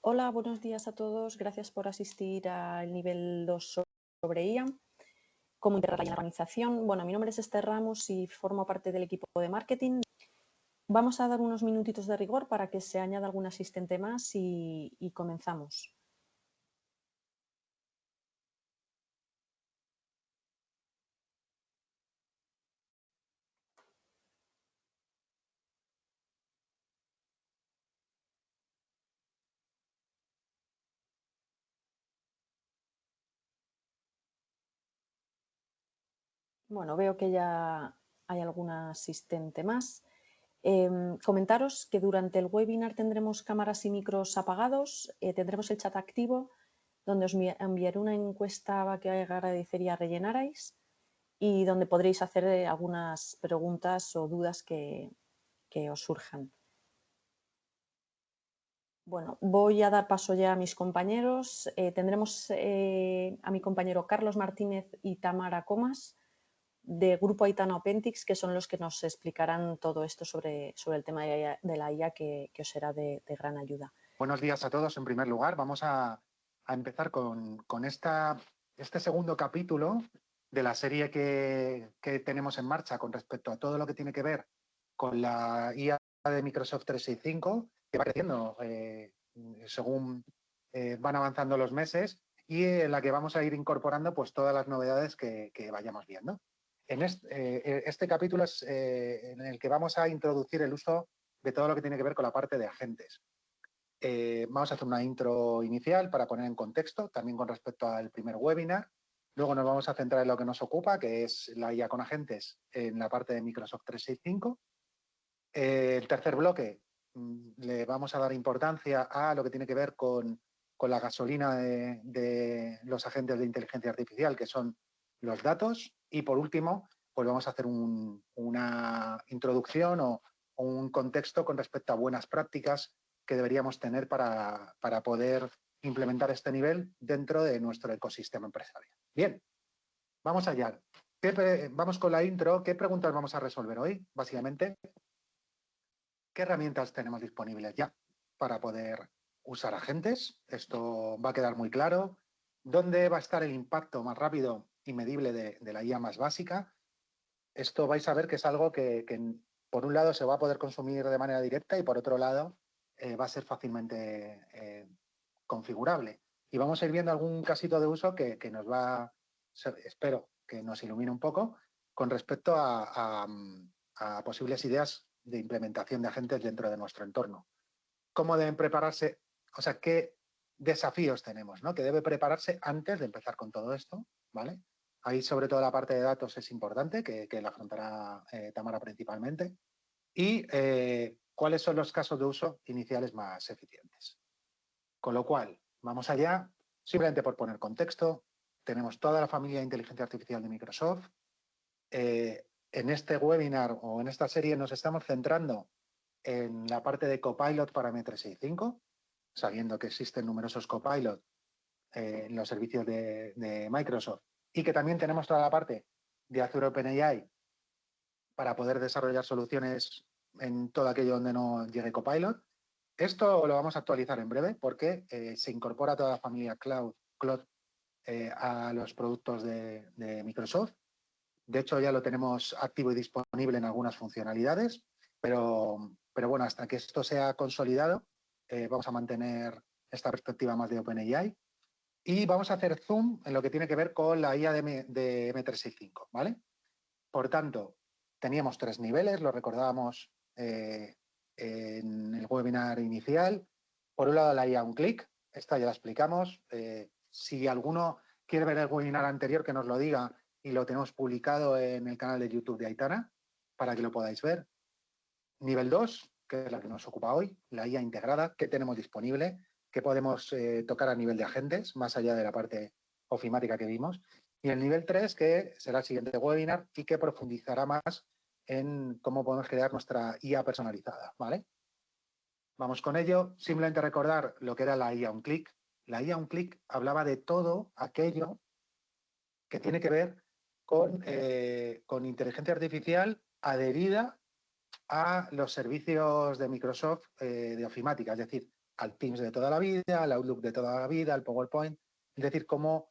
Hola, buenos días a todos. Gracias por asistir al nivel 2 sobre IA. ¿Cómo integrarla en la organización? Bueno, mi nombre es Esther Ramos y formo parte del equipo de marketing. Vamos a dar unos minutitos de rigor para que se añada algún asistente más y comenzamos. Bueno, veo que ya hay algún asistente más. Comentaros que durante el webinar tendremos cámaras y micros apagados, tendremos el chat activo, donde os enviaré una encuesta que agradecería rellenarais y donde podréis hacer algunas preguntas o dudas que os surjan. Bueno, voy a dar paso ya a mis compañeros. Tendremos a mi compañero Carlos Martínez y Tamara Comas, de Grupo Aitana Opentix, que son los que nos explicarán todo esto sobre el tema de la IA que os será de gran ayuda. Buenos días a todos. En primer lugar, vamos a empezar con este segundo capítulo de la serie que tenemos en marcha con respecto a todo lo que tiene que ver con la IA de Microsoft 365, que va creciendo según van avanzando los meses y en la que vamos a ir incorporando pues, todas las novedades que vayamos viendo. En este capítulo es en el que vamos a introducir el uso de todo lo que tiene que ver con la parte de agentes. Vamos a hacer una intro inicial para poner en contexto, también con respecto al primer webinar. Luego nos vamos a centrar en lo que nos ocupa, que es la IA con agentes en la parte de Microsoft 365. El tercer bloque le vamos a dar importancia a lo que tiene que ver con la gasolina de los agentes de inteligencia artificial, que son los datos. Y por último, pues vamos a hacer una introducción o un contexto con respecto a buenas prácticas que deberíamos tener para poder implementar este nivel dentro de nuestro ecosistema empresarial. Bien, vamos allá. Vamos con la intro. ¿Qué preguntas vamos a resolver hoy? Básicamente, ¿qué herramientas tenemos disponibles ya para poder usar agentes? Esto va a quedar muy claro. ¿Dónde va a estar el impacto más rápido y medible de la IA más básica? Esto vais a ver que es algo que por un lado se va a poder consumir de manera directa y por otro lado va a ser fácilmente configurable. Y vamos a ir viendo algún casito de uso que nos va, espero que nos ilumine un poco con respecto a posibles ideas de implementación de agentes dentro de nuestro entorno. ¿Cómo deben prepararse? O sea, ¿qué desafíos tenemos, ¿no? Que debe prepararse antes de empezar con todo esto, ¿vale? Ahí, sobre todo, la parte de datos es importante, que la afrontará Tamara principalmente. Y cuáles son los casos de uso iniciales más eficientes. Con lo cual, vamos allá. Simplemente por poner contexto, tenemos toda la familia de inteligencia artificial de Microsoft. En este webinar o en esta serie nos estamos centrando en la parte de Copilot para M365, sabiendo que existen numerosos Copilot en los servicios de Microsoft y que también tenemos toda la parte de Azure OpenAI para poder desarrollar soluciones en todo aquello donde no llegue Copilot. Esto lo vamos a actualizar en breve porque se incorpora toda la familia Cloud a los productos de Microsoft. De hecho, ya lo tenemos activo y disponible en algunas funcionalidades, pero bueno, hasta que esto sea consolidado, vamos a mantener esta perspectiva más de OpenAI y vamos a hacer zoom en lo que tiene que ver con la IA de M365, ¿vale? Por tanto, teníamos 3 niveles, lo recordábamos en el webinar inicial. Por un lado, la IA un clic, esta ya la explicamos. Si alguno quiere ver el webinar anterior, que nos lo diga y lo tenemos publicado en el canal de YouTube de Aitana para que lo podáis ver. Nivel 2, que es la que nos ocupa hoy, la IA integrada, que tenemos disponible, que podemos tocar a nivel de agentes, más allá de la parte ofimática que vimos. Y el nivel 3, que será el siguiente webinar y que profundizará más en cómo podemos crear nuestra IA personalizada, ¿vale? Vamos con ello. Simplemente recordar lo que era la IA un clic. La IA un clic hablaba de todo aquello que tiene que ver con inteligencia artificial adherida a los servicios de Microsoft de ofimática, es decir, al Teams de toda la vida, al Outlook de toda la vida, al PowerPoint. Es decir, cómo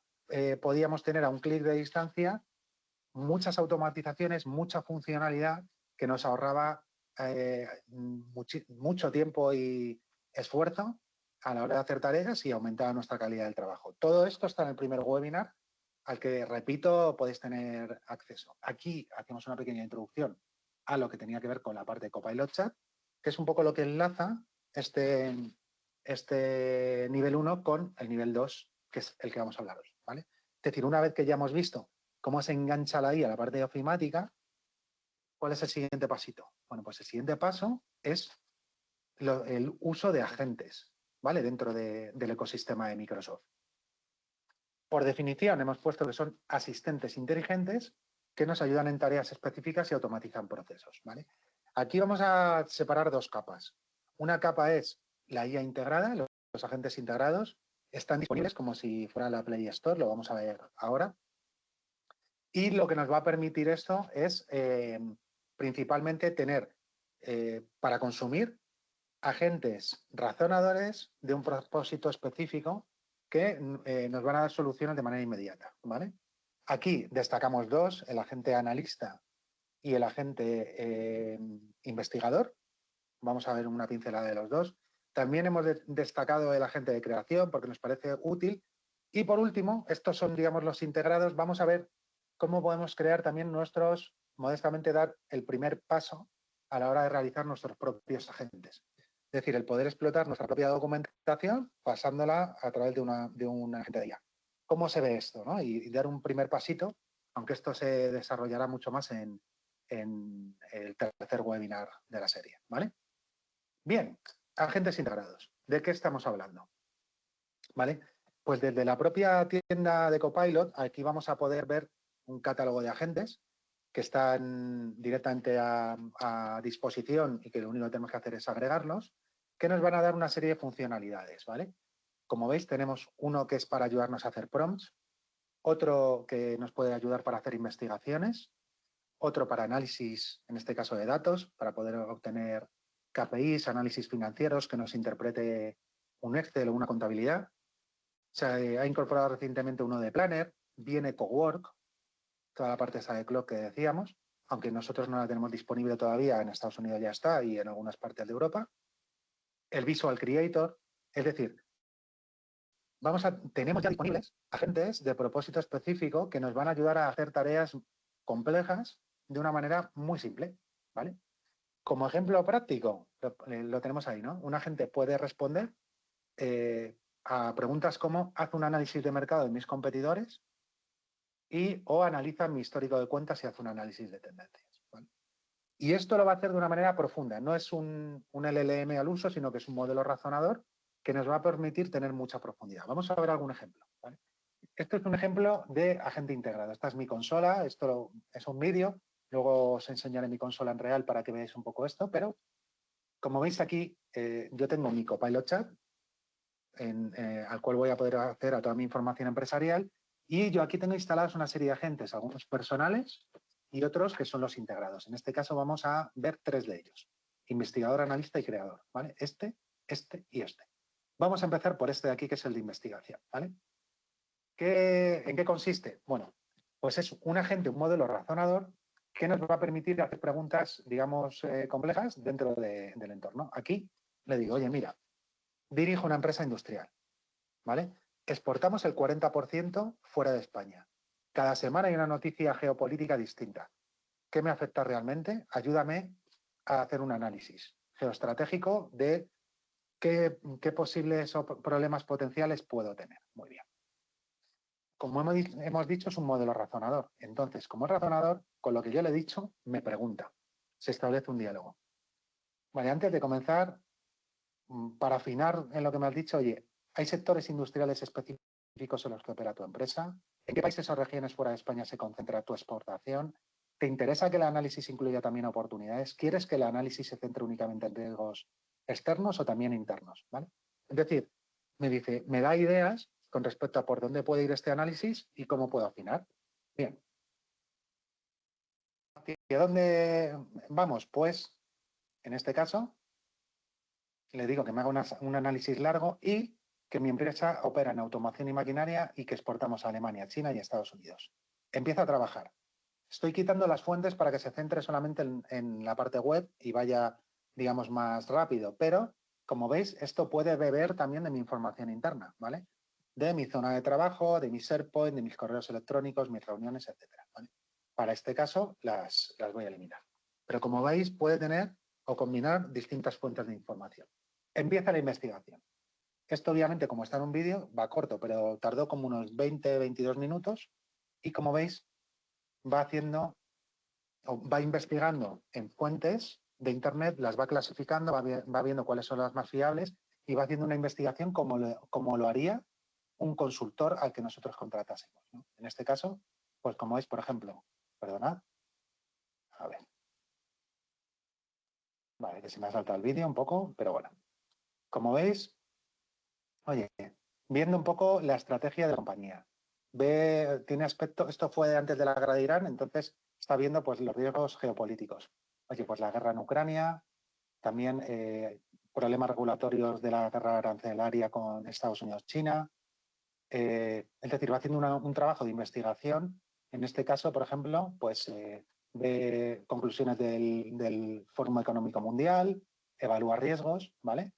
podíamos tener a un clic de distancia muchas automatizaciones, mucha funcionalidad que nos ahorraba mucho tiempo y esfuerzo a la hora de hacer tareas y aumentaba nuestra calidad del trabajo. Todo esto está en el primer webinar al que, repito, podéis tener acceso. Aquí hacemos una pequeña introducción a lo que tenía que ver con la parte de Copilot Chat, que es un poco lo que enlaza este nivel 1 con el nivel 2, que es el que vamos a hablar hoy, ¿vale? Es decir, una vez que ya hemos visto cómo se engancha la IA a la parte de ofimática, ¿cuál es el siguiente pasito? Bueno, pues el siguiente paso es el uso de agentes, ¿vale? Dentro del ecosistema de Microsoft. Por definición, hemos puesto que son asistentes inteligentes que nos ayudan en tareas específicas y automatizan procesos, ¿vale? Aquí vamos a separar dos capas. Una capa es la IA integrada, los agentes integrados están disponibles como si fuera la Play Store, lo vamos a ver ahora. Y lo que nos va a permitir esto es principalmente tener para consumir agentes razonadores de un propósito específico que nos van a dar soluciones de manera inmediata, ¿vale? Aquí destacamos dos, el agente analista y el agente investigador. Vamos a ver una pincelada de los dos. También hemos destacado el agente de creación porque nos parece útil. Y por último, estos son, digamos, los integrados. Vamos a ver cómo podemos crear también modestamente dar el primer paso a la hora de realizar nuestros propios agentes. Es decir, el poder explotar nuestra propia documentación pasándola a través de un agente de IA. ¿Cómo se ve esto, ¿no? Y dar un primer pasito, aunque esto se desarrollará mucho más en el tercer webinar de la serie, ¿vale? Bien, agentes integrados. ¿De qué estamos hablando? ¿Vale? Pues desde la propia tienda de Copilot, aquí vamos a poder ver un catálogo de agentes que están directamente a disposición y que lo único que tenemos que hacer es agregarlos, que nos van a dar una serie de funcionalidades, ¿vale? Como veis, tenemos uno que es para ayudarnos a hacer prompts, otro que nos puede ayudar para hacer investigaciones, otro para análisis, en este caso de datos, para poder obtener KPIs, análisis financieros, que nos interprete un Excel o una contabilidad. Se ha incorporado recientemente uno de Planner, viene Cowork, toda la parte esa de Clock que decíamos, aunque nosotros no la tenemos disponible todavía, en Estados Unidos ya está y en algunas partes de Europa. El Visual Creator, es decir, tenemos ya disponibles agentes de propósito específico que nos van a ayudar a hacer tareas complejas de una manera muy simple, ¿vale? Como ejemplo práctico, lo tenemos ahí, ¿no? Un agente puede responder a preguntas como haz un análisis de mercado de mis competidores o analiza mi histórico de cuentas y haz un análisis de tendencias, ¿vale? Y esto lo va a hacer de una manera profunda. No es un LLM al uso, sino que es un modelo razonador que nos va a permitir tener mucha profundidad. Vamos a ver algún ejemplo, ¿vale? Esto es un ejemplo de agente integrado. Esta es mi consola, esto es un vídeo. Luego os enseñaré mi consola en real para que veáis un poco esto, pero como veis aquí, yo tengo mi Copilot Chat, al cual voy a poder acceder a toda mi información empresarial, y yo aquí tengo instalados una serie de agentes, algunos personales y otros que son los integrados. En este caso vamos a ver tres de ellos: investigador, analista y creador, ¿vale? Este y este. Vamos a empezar por este de aquí, que es el de investigación, ¿vale? ¿En qué consiste? Bueno, pues es un agente, un modelo razonador que nos va a permitir hacer preguntas, digamos, complejas dentro del entorno. Aquí le digo, oye, mira, dirijo una empresa industrial, ¿vale? Exportamos el 40% fuera de España. Cada semana hay una noticia geopolítica distinta. ¿Qué me afecta realmente? Ayúdame a hacer un análisis geoestratégico de qué posibles problemas potenciales puedo tener. Muy bien. Como hemos dicho, es un modelo razonador. Entonces, como es razonador, con lo que yo le he dicho, me pregunta. Se establece un diálogo. Vale, antes de comenzar, para afinar en lo que me has dicho, oye, ¿hay sectores industriales específicos en los que opera tu empresa? ¿En qué países o regiones fuera de España se concentra tu exportación? ¿Te interesa que el análisis incluya también oportunidades? ¿Quieres que el análisis se centre únicamente en riesgos externos o también internos? ¿Vale? Es decir, me dice, me da ideas con respecto a por dónde puede ir este análisis y cómo puedo afinar. Bien. ¿Hacia dónde vamos? Pues, en este caso, le digo que me haga un análisis largo y que mi empresa opera en automación y maquinaria y que exportamos a Alemania, China y Estados Unidos. Empiezo a trabajar. Estoy quitando las fuentes para que se centre solamente en la parte web y vaya, digamos, más rápido. Pero, como veis, esto puede beber también de mi información interna, ¿vale? De mi zona de trabajo, de mi SharePoint, de mis correos electrónicos, mis reuniones, etcétera, ¿vale? Para este caso, las voy a eliminar. Pero, como veis, puede tener o combinar distintas fuentes de información. Empieza la investigación. Esto, obviamente, como está en un vídeo, va corto, pero tardó como unos 20-22 minutos y, como veis, va haciendo o va investigando en fuentes de Internet, las va clasificando, va viendo cuáles son las más fiables y va haciendo una investigación como lo haría un consultor al que nosotros contratásemos, ¿no? En este caso, pues como veis, por ejemplo, perdonad, a ver, vale, que se me ha saltado el vídeo un poco, pero bueno, como veis, oye, viendo un poco la estrategia de la compañía, tiene aspecto, esto fue antes de la guerra de Irán, entonces está viendo pues los riesgos geopolíticos. Oye, pues la guerra en Ucrania, también problemas regulatorios de la guerra arancelaria con Estados Unidos-China. Es decir, va haciendo un trabajo de investigación. En este caso, por ejemplo, pues ve conclusiones del Fórum Económico Mundial, evalúa riesgos, ¿vale?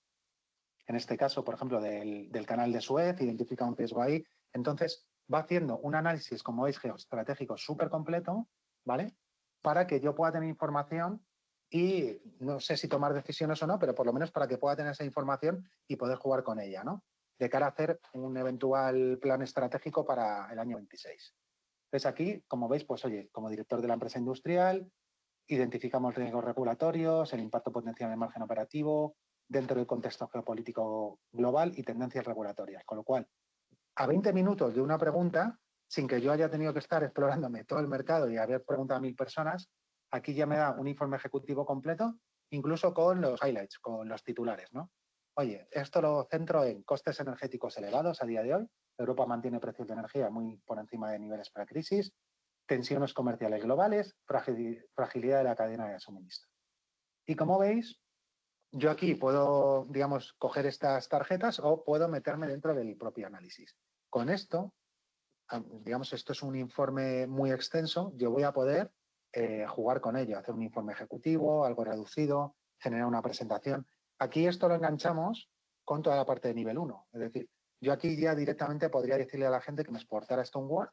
En este caso, por ejemplo, del canal de Suez, identifica un riesgo ahí. Entonces, va haciendo un análisis, como veis, geoestratégico súper completo, ¿vale? Para que yo pueda tener información y no sé si tomar decisiones o no, pero por lo menos para que pueda tener esa información y poder jugar con ella, ¿no? De cara a hacer un eventual plan estratégico para el año 26. Entonces, aquí, como veis, pues oye, como director de la empresa industrial, identificamos riesgos regulatorios, el impacto potencial del margen operativo, dentro del contexto geopolítico global y tendencias regulatorias. Con lo cual, a 20 minutos de una pregunta, sin que yo haya tenido que estar explorándome todo el mercado y haber preguntado a 1000 personas, aquí ya me da un informe ejecutivo completo, incluso con los highlights, con los titulares, ¿no? Oye, esto lo centro en costes energéticos elevados a día de hoy. Europa mantiene precios de energía muy por encima de niveles precrisis, tensiones comerciales globales, fragilidad de la cadena de suministro. Y como veis, yo aquí puedo, digamos, coger estas tarjetas o puedo meterme dentro del propio análisis. Con esto, digamos, esto es un informe muy extenso, yo voy a poder jugar con ello, hacer un informe ejecutivo, algo reducido, generar una presentación. Aquí esto lo enganchamos con toda la parte de nivel 1. Es decir, yo aquí ya directamente podría decirle a la gente que me exportara esto en Word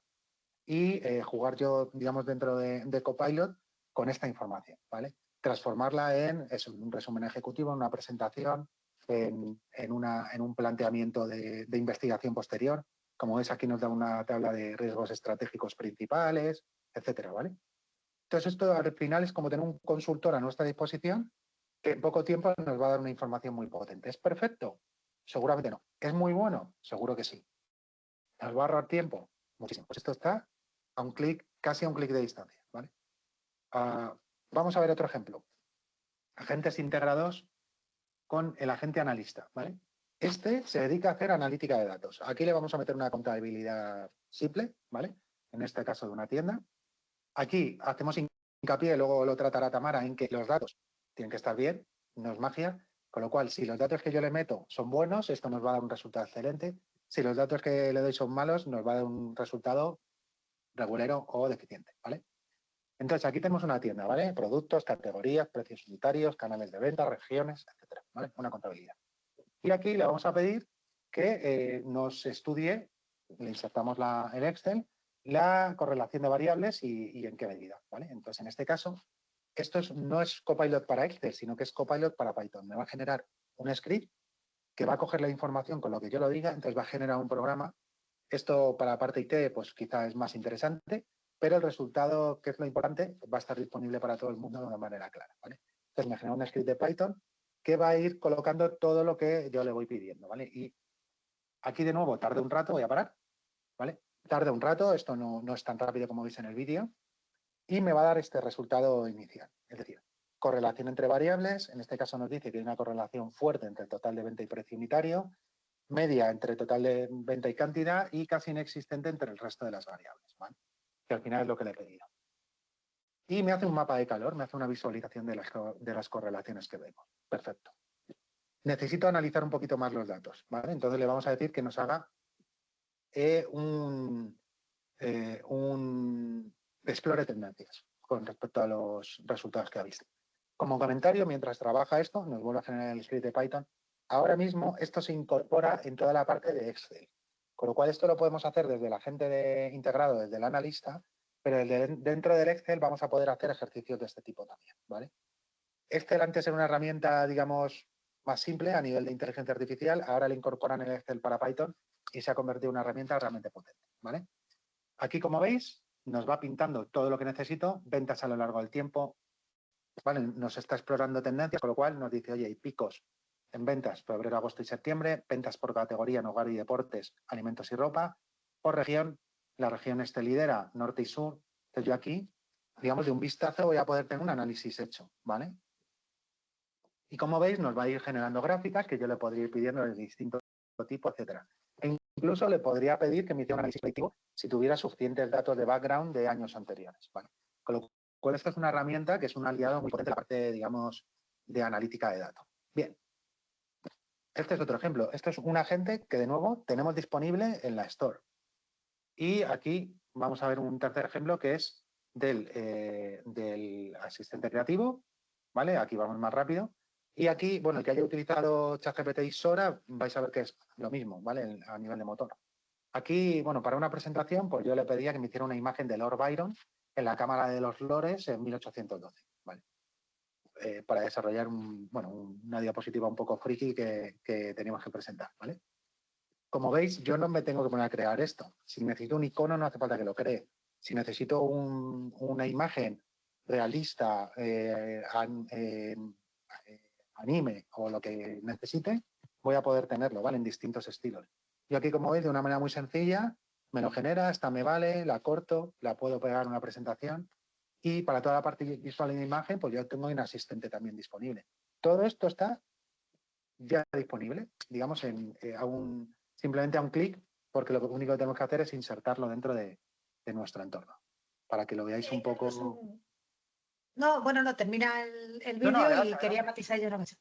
y jugar yo, digamos, dentro de Copilot con esta información, ¿vale? Transformarla en eso, un resumen ejecutivo, en una presentación, en un planteamiento de investigación posterior. Como veis, aquí nos da una tabla de riesgos estratégicos principales, etcétera, ¿vale? Entonces, esto al final es como tener un consultor a nuestra disposición que en poco tiempo nos va a dar una información muy potente. ¿Es perfecto? Seguramente no. ¿Es muy bueno? Seguro que sí. ¿Nos va a ahorrar tiempo? Muchísimo. Pues esto está a un clic, casi a un clic de distancia, ¿vale? Vamos a ver otro ejemplo. Agentes integrados con el agente analista, ¿vale? Este se dedica a hacer analítica de datos. Aquí le vamos a meter una contabilidad simple, ¿vale? En este caso de una tienda. Aquí hacemos hincapié, luego lo tratará Tamara, en que los datos tienen que estar bien, no es magia, con lo cual, si los datos que yo le meto son buenos, esto nos va a dar un resultado excelente. Si los datos que le doy son malos, nos va a dar un resultado regulero o deficiente, ¿vale? Entonces, aquí tenemos una tienda, ¿vale? Productos, categorías, precios unitarios, canales de venta, regiones, etcétera, ¿vale? Una contabilidad. Y aquí le vamos a pedir que nos estudie, le insertamos el Excel, la correlación de variables y en qué medida, ¿vale? Entonces, en este caso, esto no es Copilot para Excel, sino que es Copilot para Python. Me va a generar un script que va a coger la información con lo que yo lo diga, entonces va a generar un programa. Esto para la parte IT, pues quizá es más interesante, pero el resultado, que es lo importante, va a estar disponible para todo el mundo de una manera clara, ¿vale? Entonces me genera un script de Python que va a ir colocando todo lo que yo le voy pidiendo, ¿vale? Y aquí de nuevo tarda un rato, voy a parar, ¿vale? Tarda un rato, esto no es tan rápido como veis en el vídeo, y me va a dar este resultado inicial. Es decir, correlación entre variables, en este caso nos dice que hay una correlación fuerte entre el total de venta y precio unitario, media entre total de venta y cantidad y casi inexistente entre el resto de las variables, ¿vale? Que al final es lo que le he pedido. Y me hace un mapa de calor, me hace una visualización de las correlaciones que vemos. Perfecto. necesito analizar un poquito más los datos, ¿vale? Entonces le vamos a decir que nos haga un explore tendencias con respecto a los resultados que ha visto. Como comentario, mientras trabaja esto, nos vuelve a generar el script de Python. Ahora mismo esto se incorpora en toda la parte de Excel, con lo cual esto lo podemos hacer desde el agente integrado, desde el analista, pero dentro del Excel vamos a poder hacer ejercicios de este tipo también, ¿vale? Excel antes era una herramienta, digamos, más simple a nivel de inteligencia artificial, ahora le incorporan el Excel para Python y se ha convertido en una herramienta realmente potente, ¿vale? Aquí, como veis, nos va pintando todo lo que necesito, ventas a lo largo del tiempo, ¿vale? Nos está explorando tendencias, con lo cual nos dice, oye, hay picos en ventas febrero, agosto y septiembre, ventas por categoría en hogar y deportes, alimentos y ropa, por región, la región este lidera, norte y sur. Entonces yo aquí, digamos, de un vistazo voy a poder tener un análisis hecho, ¿vale? Y como veis, nos va a ir generando gráficas que yo le podría ir pidiendo de distinto tipo, etcétera. E incluso le podría pedir que me hiciera un análisis predictivo si tuviera suficientes datos de background de años anteriores, ¿vale? Con lo cual, esta es una herramienta que es un aliado muy potente en la parte, digamos, de analítica de datos. Bien, este es otro ejemplo. Esto es un agente que, de nuevo, tenemos disponible en la Store. Y aquí vamos a ver un tercer ejemplo que es del asistente creativo, ¿vale? Aquí vamos más rápido. Y aquí, bueno, el que haya utilizado ChatGPT y Sora, vais a ver que es lo mismo, ¿vale? A nivel de motor. Aquí, bueno, para una presentación, pues yo le pedía que me hiciera una imagen de Lord Byron en la Cámara de los Lores en 1812, ¿vale? Para desarrollar una diapositiva un poco friki que teníamos que presentar, ¿vale? Como veis, yo no me tengo que poner a crear esto. Si necesito un icono, no hace falta que lo cree. Si necesito una imagen realista, anime o lo que necesite, voy a poder tenerlo, ¿vale? En distintos estilos. Yo aquí, como veis, de una manera muy sencilla, me lo genera, esta me vale, la corto, la puedo pegar en una presentación y para toda la parte visual y de imagen, pues yo tengo un asistente también disponible. Todo esto está ya disponible, digamos, simplemente a un clic, porque lo único que tenemos que hacer es insertarlo dentro de nuestro entorno, para que lo veáis un poco. No, bueno, no, termina el No, vídeo adelante, y quería adelante. matizar yo una cosa.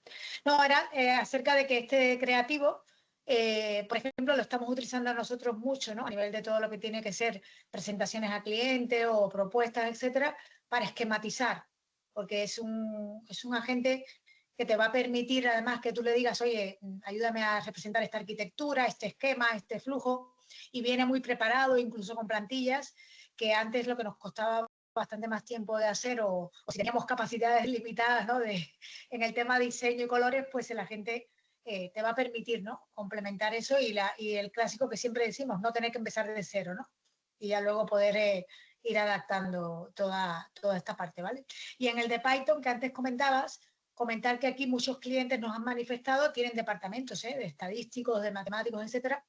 No, era acerca de que este creativo, por ejemplo, lo estamos utilizando nosotros mucho, ¿no? A nivel de todo lo que tiene que ser presentaciones a clientes o propuestas, etcétera, para esquematizar, porque es un agente que te va a permitir, además, que tú le digas, oye, ayúdame a representar esta arquitectura, este esquema, este flujo, y viene muy preparado, incluso con plantillas, que antes lo que nos costaba bastante más tiempo de hacer o si teníamos capacidades limitadas, ¿no? En el tema de diseño y colores, pues la gente te va a permitir, ¿no? Complementar eso y el clásico que siempre decimos, no tener que empezar de cero, ¿no? Y ya luego poder ir adaptando toda esta parte, ¿vale? Y en el de Python que antes comentabas, comentar que aquí muchos clientes nos han manifestado, tienen departamentos de estadísticos, de matemáticos, etcétera,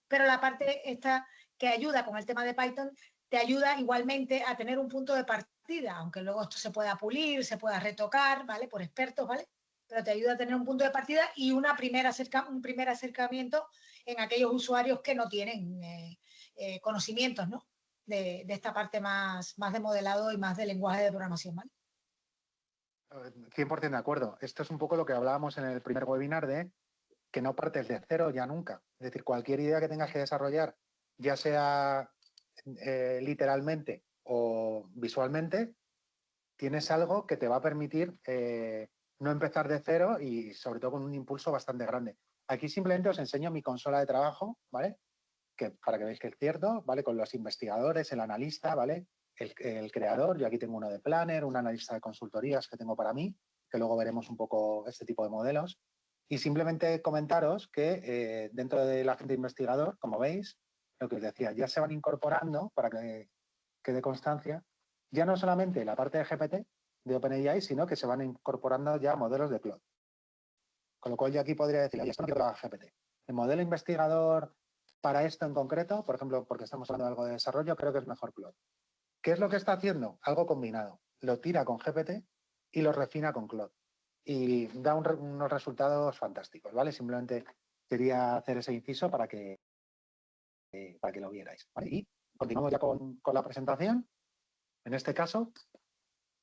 pero la parte esta que ayuda con el tema de Python te ayuda igualmente a tener un punto de partida, aunque luego esto se pueda pulir, se pueda retocar, ¿vale? Por expertos, ¿vale? Pero te ayuda a tener un punto de partida y un primer acercamiento en aquellos usuarios que no tienen conocimientos, ¿no? De esta parte más de modelado y más de lenguaje de programación, ¿vale? 100% de acuerdo. Esto es un poco lo que hablábamos en el primer webinar de que no partes de cero ya nunca. Es decir, cualquier idea que tengas que desarrollar, ya sea literalmente o visualmente, tienes algo que te va a permitir no empezar de cero y sobre todo con un impulso bastante grande. Aquí simplemente os enseño mi consola de trabajo, ¿vale? Para que veáis que es cierto, ¿vale? Con los investigadores, el analista, ¿vale? El creador, yo aquí tengo uno de Planner, un analista de consultorías que tengo para mí, que luego veremos un poco este tipo de modelos. Y simplemente comentaros que dentro del agente investigador, como veis, lo que os decía, ya se van incorporando, para que quede constancia, ya no solamente la parte de GPT, de OpenAI, sino que se van incorporando ya modelos de Claude. Con lo cual yo aquí podría decir, oye, esto no quiero que lo haga GPT. El modelo investigador para esto en concreto, por ejemplo, porque estamos hablando de algo de desarrollo, creo que es mejor Claude. ¿Qué es lo que está haciendo? Algo combinado. Lo tira con GPT y lo refina con Claude. Y da unos resultados fantásticos, ¿vale? Simplemente quería hacer ese inciso para que lo vierais, ¿vale? Y continuamos ya con la presentación. En este caso,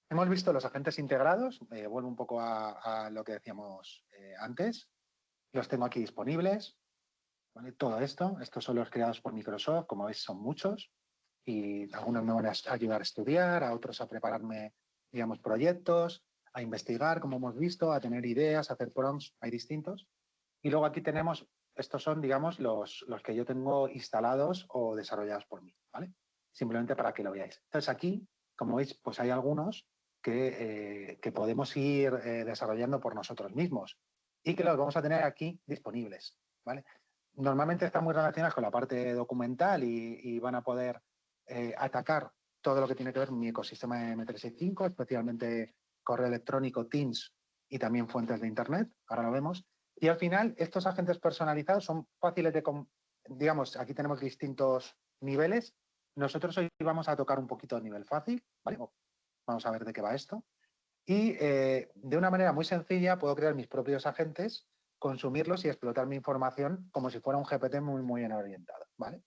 hemos visto los agentes integrados. Vuelvo un poco a lo que decíamos antes. los tengo aquí disponibles, ¿vale? Todo esto, estos son los creados por Microsoft, como veis son muchos, y algunos me van a ayudar a estudiar, a otros a prepararme, digamos, proyectos, a investigar, como hemos visto, a tener ideas, a hacer prompts, hay distintos. Y luego aquí tenemos, estos son, digamos, los que yo tengo instalados o desarrollados por mí, ¿vale? Simplemente para que lo veáis. Entonces aquí, como veis, pues hay algunos que podemos ir desarrollando por nosotros mismos y que los vamos a tener aquí disponibles, ¿vale? Normalmente están muy relacionados con la parte documental y van a poder atacar todo lo que tiene que ver con mi ecosistema de M365, especialmente correo electrónico, Teams y también fuentes de Internet, ahora lo vemos. Y al final, estos agentes personalizados son fáciles de, digamos, aquí tenemos distintos niveles. Nosotros hoy vamos a tocar un poquito de nivel fácil, ¿vale? Vamos a ver de qué va esto. Y de una manera muy sencilla puedo crear mis propios agentes, consumirlos y explotar mi información como si fuera un GPT muy bien orientado, ¿vale?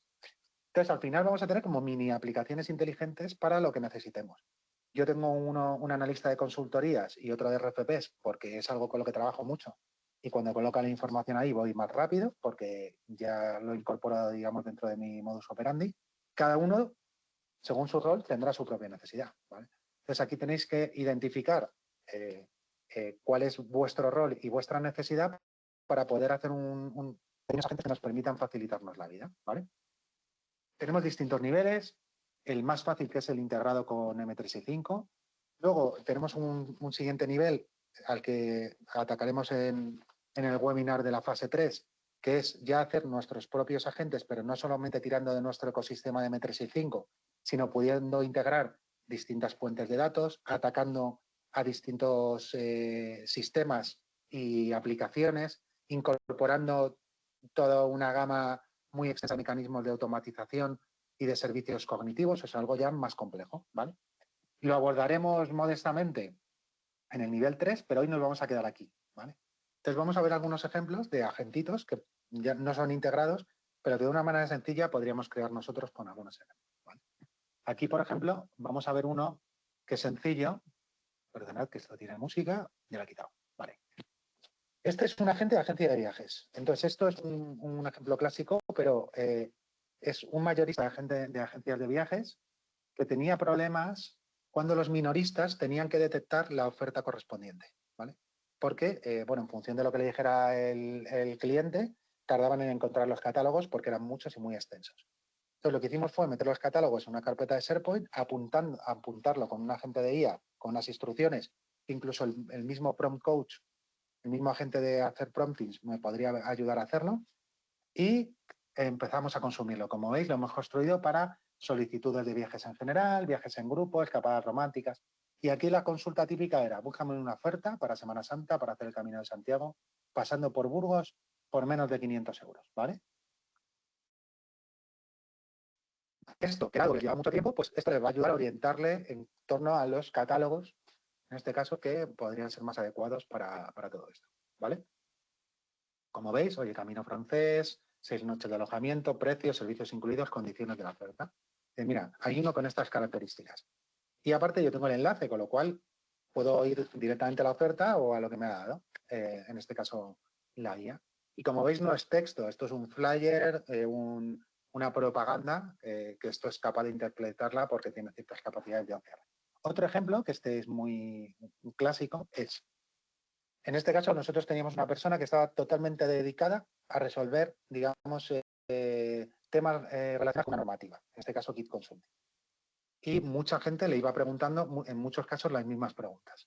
Entonces, al final vamos a tener como mini aplicaciones inteligentes para lo que necesitemos. Yo tengo un analista de consultorías y otro de RFPs porque es algo con lo que trabajo mucho. Y cuando coloco la información ahí voy más rápido porque ya lo he incorporado, digamos, dentro de mi modus operandi. Cada uno, según su rol, tendrá su propia necesidad, ¿vale? Entonces, aquí tenéis que identificar cuál es vuestro rol y vuestra necesidad para poder hacer pequeños agentes que nos permitan facilitarnos la vida, ¿vale? Tenemos distintos niveles, el más fácil que es el integrado con M365. Luego tenemos un siguiente nivel al que atacaremos en el webinar de la fase 3, que es ya hacer nuestros propios agentes, pero no solamente tirando de nuestro ecosistema de M365, sino pudiendo integrar distintas fuentes de datos, atacando a distintos sistemas y aplicaciones, incorporando toda una gama muy extensa de mecanismos de automatización y de servicios cognitivos, es algo ya más complejo, ¿vale? Lo abordaremos modestamente en el nivel 3, pero hoy nos vamos a quedar aquí, ¿vale? Entonces vamos a ver algunos ejemplos de agentitos que ya no son integrados, pero que de una manera sencilla podríamos crear nosotros con algunos ejemplos, ¿vale? Aquí, por ejemplo, vamos a ver uno que es sencillo. Perdonad que esto tiene música, ya la he quitado, ¿vale? Este es un agente de agencia de viajes. Entonces, esto es un ejemplo clásico, pero es un mayorista de agencias de viajes que tenía problemas cuando los minoristas tenían que detectar la oferta correspondiente, ¿vale? Porque, bueno, en función de lo que le dijera el cliente, tardaban en encontrar los catálogos porque eran muchos y muy extensos. Entonces, lo que hicimos fue meter los catálogos en una carpeta de SharePoint, apuntarlo con un agente de IA, con unas instrucciones, incluso el mismo prompt coach, el mismo agente de hacer promptings me podría ayudar a hacerlo y empezamos a consumirlo. Como veis, lo hemos construido para solicitudes de viajes en general, viajes en grupo, escapadas románticas. Y aquí la consulta típica era, búscame una oferta para Semana Santa, para hacer el Camino de Santiago, pasando por Burgos, por menos de 500 euros, ¿vale? Esto, que algo que lleva mucho tiempo, pues esto les va a ayudar a orientarle en torno a los catálogos, en este caso, que podrían ser más adecuados para todo esto, ¿vale? Como veis, oye, camino francés, 6 noches de alojamiento, precios, servicios incluidos, condiciones de la oferta. Mira, hay uno con estas características. Y aparte yo tengo el enlace, con lo cual puedo ir directamente a la oferta o a lo que me ha dado, en este caso la guía. Y como veis no es texto, esto es un flyer, una propaganda, que esto es capaz de interpretarla porque tiene ciertas capacidades de OCR. Otro ejemplo, que este es muy clásico, es en este caso, nosotros teníamos una persona que estaba totalmente dedicada a resolver, digamos, temas relacionados con la normativa, en este caso Kit Consulting. Y mucha gente le iba preguntando, en muchos casos, las mismas preguntas.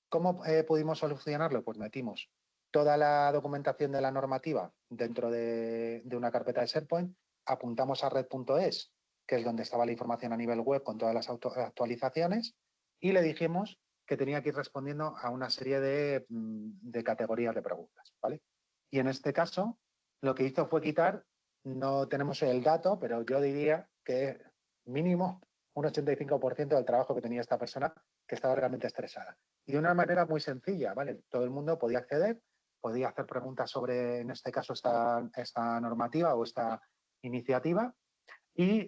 ¿Cómo pudimos solucionarlo? Pues metimos toda la documentación de la normativa dentro de una carpeta de SharePoint, apuntamos a red.es, que es donde estaba la información a nivel web con todas las actualizaciones, y le dijimos que tenía que ir respondiendo a una serie de categorías de preguntas, ¿vale? Y en este caso, lo que hizo fue quitar, no tenemos el dato, pero yo diría que mínimo un 85% del trabajo que tenía esta persona, que estaba realmente estresada. Y de una manera muy sencilla, ¿vale? Todo el mundo podía acceder, podía hacer preguntas sobre, en este caso, esta normativa o esta iniciativa, y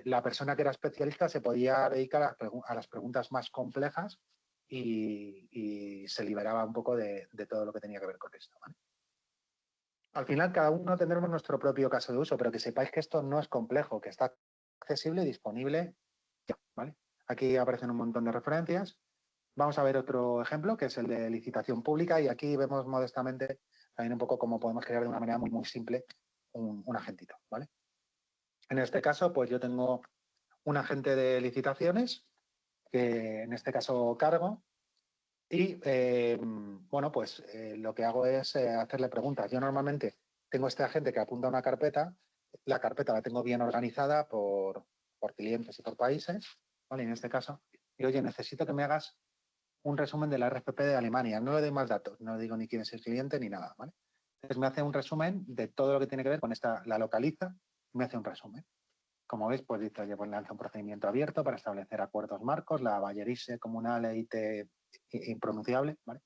la persona que era especialista se podía dedicar a las preguntas más complejas y se liberaba un poco de todo lo que tenía que ver con esto, ¿vale? Al final, cada uno tendremos nuestro propio caso de uso, pero que sepáis que esto no es complejo, que está accesible y disponible ya, ¿vale? Aquí aparecen un montón de referencias. Vamos a ver otro ejemplo, que es el de licitación pública, y aquí vemos modestamente también un poco cómo podemos crear de una manera muy, muy simple un agentito, ¿vale? En este caso, pues yo tengo un agente de licitaciones, que en este caso cargo, y bueno, pues lo que hago es hacerle preguntas. Yo normalmente tengo este agente que apunta a una carpeta, la carpeta la tengo bien organizada por clientes y por países, ¿vale? En este caso, y oye, necesito que me hagas un resumen de la RFP de Alemania. No le doy más datos, no le digo ni quién es el cliente ni nada, ¿vale? Entonces me hace un resumen de todo lo que tiene que ver con esta, la localiza, y me hace un resumen. Como veis, pues dice, oye, pues lanza un procedimiento abierto para establecer acuerdos marcos, la Bayerische Kommunale IT impronunciable, ¿vale?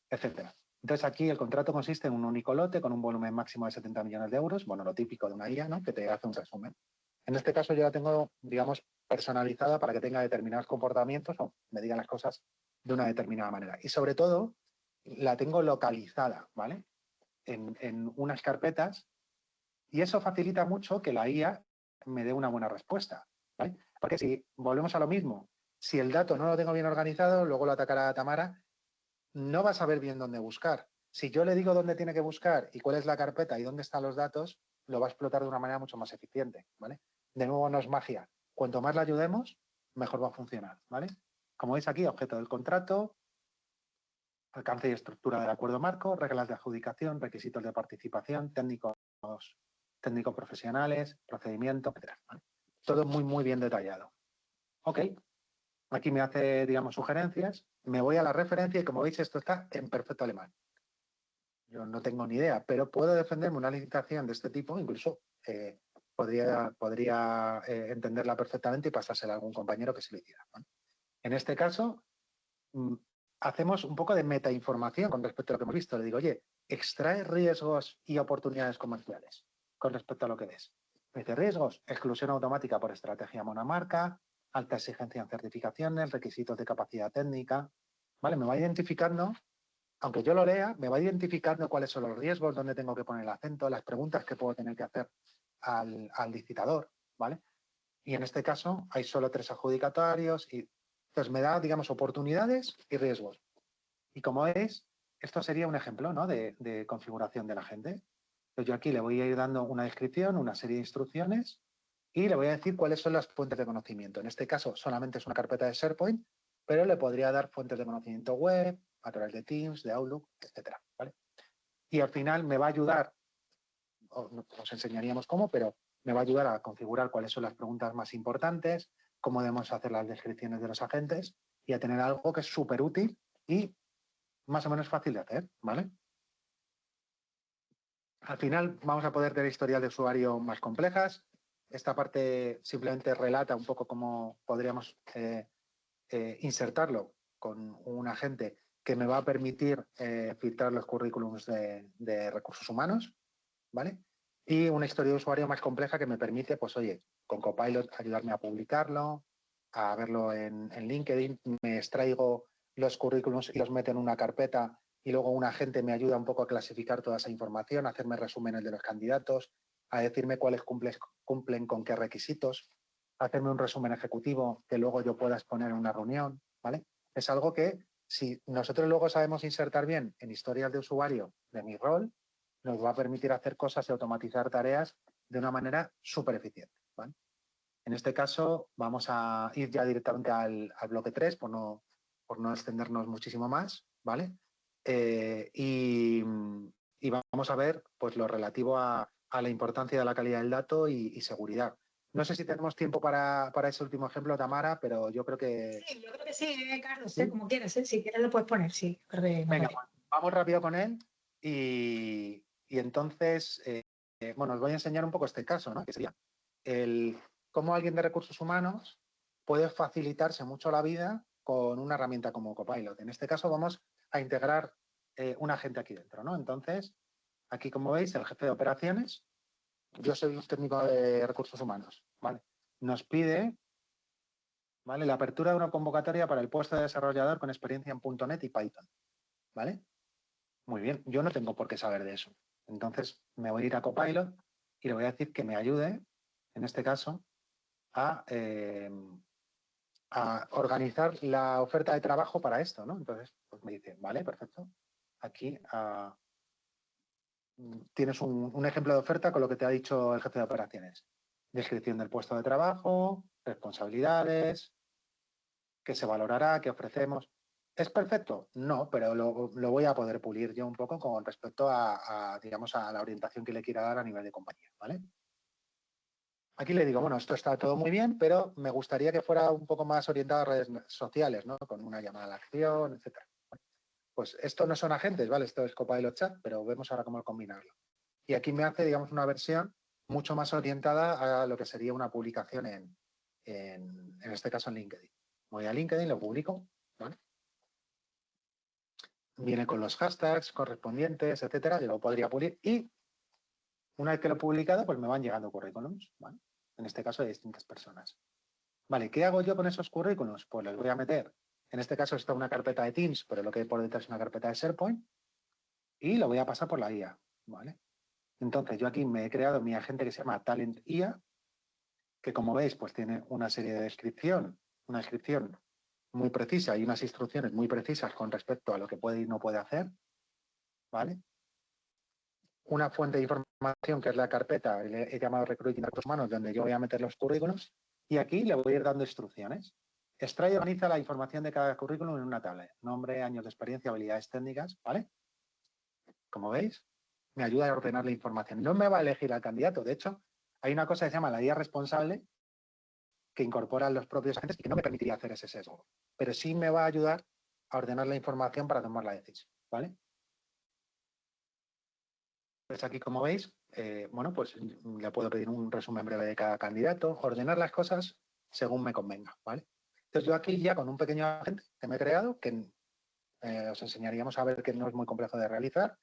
Etcétera. Entonces aquí el contrato consiste en un único lote con un volumen máximo de 70 millones de euros, bueno, lo típico de una IA, ¿no? Que te hace un resumen. En este caso yo la tengo, digamos, personalizada para que tenga determinados comportamientos o me diga las cosas de una determinada manera. Y sobre todo, la tengo localizada, ¿vale? En unas carpetas, y eso facilita mucho que la IA me dé una buena respuesta, ¿vale? Porque si volvemos a lo mismo, si el dato no lo tengo bien organizado, luego lo atacará Tamara, no va a saber bien dónde buscar. Si yo le digo dónde tiene que buscar y cuál es la carpeta y dónde están los datos, lo va a explotar de una manera mucho más eficiente, ¿vale? De nuevo, no es magia. Cuanto más la ayudemos, mejor va a funcionar, ¿vale? Como veis aquí, objeto del contrato, alcance y estructura del acuerdo marco, reglas de adjudicación, requisitos de participación, técnicos profesionales, procedimiento, etc. ¿Vale? Todo muy, muy bien detallado. Ok, aquí me hace, digamos, sugerencias, me voy a la referencia y como veis esto está en perfecto alemán. Yo no tengo ni idea, pero puedo defenderme una licitación de este tipo, incluso podría entenderla perfectamente y pasársela a algún compañero que se lo hiciera, ¿vale? En este caso, hacemos un poco de metainformación con respecto a lo que hemos visto. Le digo, oye, extrae riesgos y oportunidades comerciales con respecto a lo que ves. Me dice, riesgos, exclusión automática por estrategia monomarca, alta exigencia en certificaciones, requisitos de capacidad técnica. ¿Vale? Me va identificando, aunque yo lo lea, me va identificando cuáles son los riesgos, dónde tengo que poner el acento, las preguntas que puedo tener que hacer al licitador, ¿vale? Y en este caso hay solo 3 adjudicatarios y entonces me da, digamos, oportunidades y riesgos. Y como es, esto sería un ejemplo, ¿no? de configuración del agente. Entonces yo aquí le voy a ir dando una descripción, una serie de instrucciones y le voy a decir cuáles son las fuentes de conocimiento. En este caso solamente es una carpeta de SharePoint, pero le podría dar fuentes de conocimiento web, a través de Teams, de Outlook, etcétera, ¿vale? Y al final me va a ayudar, os enseñaríamos cómo, pero me va a ayudar a configurar cuáles son las preguntas más importantes, cómo debemos hacer las descripciones de los agentes y a tener algo que es súper útil y más o menos fácil de hacer, ¿vale? Al final vamos a poder tener historias de usuario más complejas. Esta parte simplemente relata un poco cómo podríamos insertarlo con un agente que me va a permitir filtrar los currículums de recursos humanos, ¿vale? Y una historia de usuario más compleja que me permite, pues oye, con Copilot ayudarme a publicarlo, a verlo en LinkedIn, me extraigo los currículums y los meto en una carpeta y luego un agente me ayuda un poco a clasificar toda esa información, a hacerme resúmenes de los candidatos, a decirme cuáles cumplen con qué requisitos, a hacerme un resumen ejecutivo que luego yo pueda exponer en una reunión, ¿vale? Es algo que si nosotros luego sabemos insertar bien en historias de usuario de mi rol, nos va a permitir hacer cosas y automatizar tareas de una manera súper eficiente, ¿vale? En este caso vamos a ir ya directamente al bloque 3 por no extendernos muchísimo más, ¿vale? Y vamos a ver pues, lo relativo a la importancia de la calidad del dato y seguridad. No sé si tenemos tiempo para ese último ejemplo, Tamara, pero yo creo que... Sí, yo creo que sí, Carlos, ¿Sí? como quieras, si quieres lo puedes poner, sí. Creo que Venga, pues, vamos rápido con él y entonces, bueno, os voy a enseñar un poco este caso, ¿no? Que sería el cómo alguien de recursos humanos puede facilitarse mucho la vida con una herramienta como Copilot. En este caso vamos a integrar un agente aquí dentro, ¿no? Entonces, aquí como veis, el jefe de operaciones, yo soy un técnico de recursos humanos, ¿vale? Nos pide, ¿vale? La apertura de una convocatoria para el puesto de desarrollador con experiencia en .NET y Python, ¿vale? Muy bien, yo no tengo por qué saber de eso. Entonces me voy a ir a Copilot y le voy a decir que me ayude, en este caso, a organizar la oferta de trabajo para esto, ¿no? Entonces, pues me dice, vale, perfecto. Aquí tienes un ejemplo de oferta con lo que te ha dicho el jefe de operaciones. Descripción del puesto de trabajo, responsabilidades, qué se valorará, qué ofrecemos. ¿Es perfecto? No, pero lo voy a poder pulir yo un poco con respecto digamos, a la orientación que le quiera dar a nivel de compañía, ¿vale? Aquí le digo, bueno, esto está todo muy bien, pero me gustaría que fuera un poco más orientado a redes sociales, ¿no? Con una llamada a la acción, etcétera. Pues esto no son agentes, ¿vale? Esto es Copilot Chat, pero vemos ahora cómo combinarlo. Y aquí me hace, digamos, una versión mucho más orientada a lo que sería una publicación en este caso en LinkedIn. Voy a LinkedIn, lo publico, ¿vale? Viene con los hashtags correspondientes, etcétera, yo lo podría pulir y una vez que lo he publicado, pues me van llegando currículums, ¿vale? En este caso de distintas personas. Vale, ¿qué hago yo con esos currículums? Pues los voy a meter, en este caso está una carpeta de Teams, pero lo que hay por detrás es una carpeta de SharePoint y lo voy a pasar por la IA, ¿vale? Entonces yo aquí me he creado mi agente que se llama Talent IA, que como veis, pues tiene una serie de descripción, una descripción muy precisa y unas instrucciones muy precisas con respecto a lo que puede y no puede hacer, ¿vale? Una fuente de información que es la carpeta, le he llamado Recruiting Recursos Humanos, donde yo voy a meter los currículums y aquí le voy a ir dando instrucciones. Extrae y organiza la información de cada currículum en una tabla. Nombre, años de experiencia, habilidades técnicas, ¿vale? Como veis, me ayuda a ordenar la información. No me va a elegir al candidato. De hecho, hay una cosa que se llama la guía responsable que incorporan los propios agentes y que no me permitiría hacer ese sesgo. Pero sí me va a ayudar a ordenar la información para tomar la decisión, ¿vale? Pues aquí, como veis, bueno, pues le puedo pedir un resumen breve de cada candidato, ordenar las cosas según me convenga, ¿vale? Entonces yo aquí ya con un pequeño agente que me he creado, que os enseñaríamos a ver que no es muy complejo de realizar,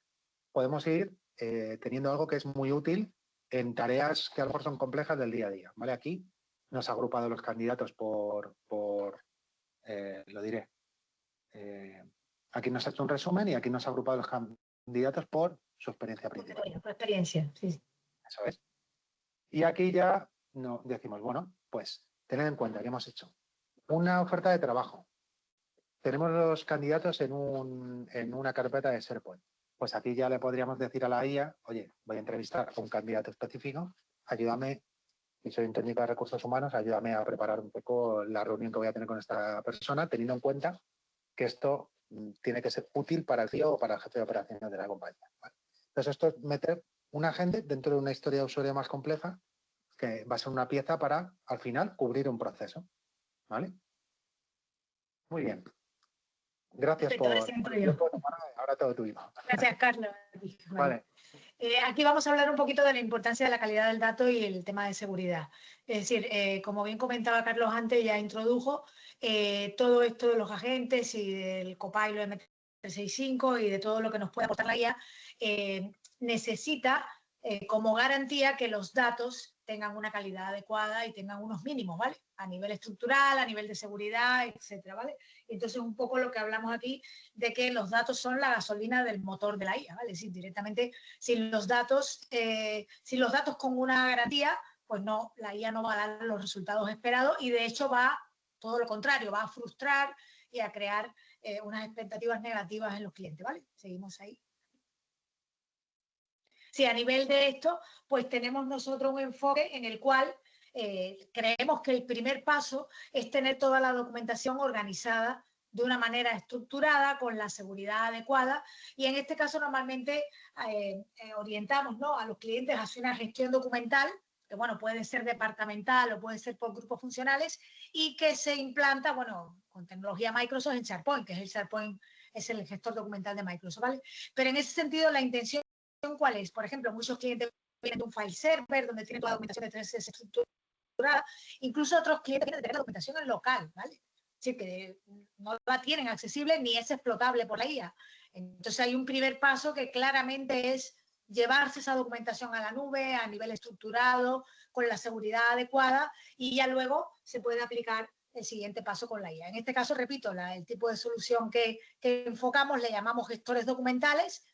podemos ir teniendo algo que es muy útil en tareas que a lo mejor son complejas del día a día, ¿vale? Aquí nos ha agrupado los candidatos lo diré, aquí nos ha hecho un resumen y aquí nos ha agrupado los candidatos por su experiencia principal. Por experiencia, sí. Eso es. Y aquí ya no, decimos, bueno, pues tened en cuenta que hemos hecho una oferta de trabajo. Tenemos los candidatos en una carpeta de SharePoint. Pues aquí ya le podríamos decir a la IA, oye, voy a entrevistar a un candidato específico, ayúdame, y soy un técnico de recursos humanos, ayúdame a preparar un poco la reunión que voy a tener con esta persona, teniendo en cuenta que esto tiene que ser útil para el CEO o para el jefe de operaciones de la compañía, ¿vale? Entonces esto es meter un agente dentro de una historia de usuario más compleja que va a ser una pieza para, al final, cubrir un proceso, ¿vale? Muy bien. Gracias Perfecto, por el tiempo. Ahora todo tuyo. Gracias, Carlos. Vale. Aquí vamos a hablar un poquito de la importancia de la calidad del dato y el tema de seguridad. Es decir, como bien comentaba Carlos antes, ya introdujo todo esto de los agentes y del Copilot M365 y de todo lo que nos puede aportar la IA, necesita como garantía que los datos tengan una calidad adecuada y tengan unos mínimos, ¿vale? A nivel estructural, a nivel de seguridad, etcétera, ¿vale? Entonces, un poco lo que hablamos aquí de que los datos son la gasolina del motor de la IA, ¿vale? Es decir, directamente, sin los datos con una garantía, pues no, la IA no va a dar los resultados esperados y de hecho va todo lo contrario, va a frustrar y a crear unas expectativas negativas en los clientes, ¿vale? Seguimos ahí. Sí, a nivel de esto, pues tenemos nosotros un enfoque en el cual creemos que el primer paso es tener toda la documentación organizada de una manera estructurada, con la seguridad adecuada, y en este caso normalmente orientamos, ¿no?, a los clientes hacia una gestión documental, que bueno, puede ser departamental o puede ser por grupos funcionales, y que se implanta, bueno, con tecnología Microsoft en SharePoint, que es el SharePoint, es el gestor documental de Microsoft, ¿vale? Pero en ese sentido la intención, ¿cuál es? Por ejemplo, muchos clientes vienen de un file server donde tienen toda la documentación de 3S estructurada, incluso otros clientes vienen de tener la documentación en local, ¿vale? Así que no la tienen accesible ni es explotable por la IA. Entonces hay un primer paso que claramente es llevarse esa documentación a la nube a nivel estructurado, con la seguridad adecuada, y ya luego se puede aplicar el siguiente paso con la IA. En este caso, repito, el tipo de solución que enfocamos le llamamos gestores documentales,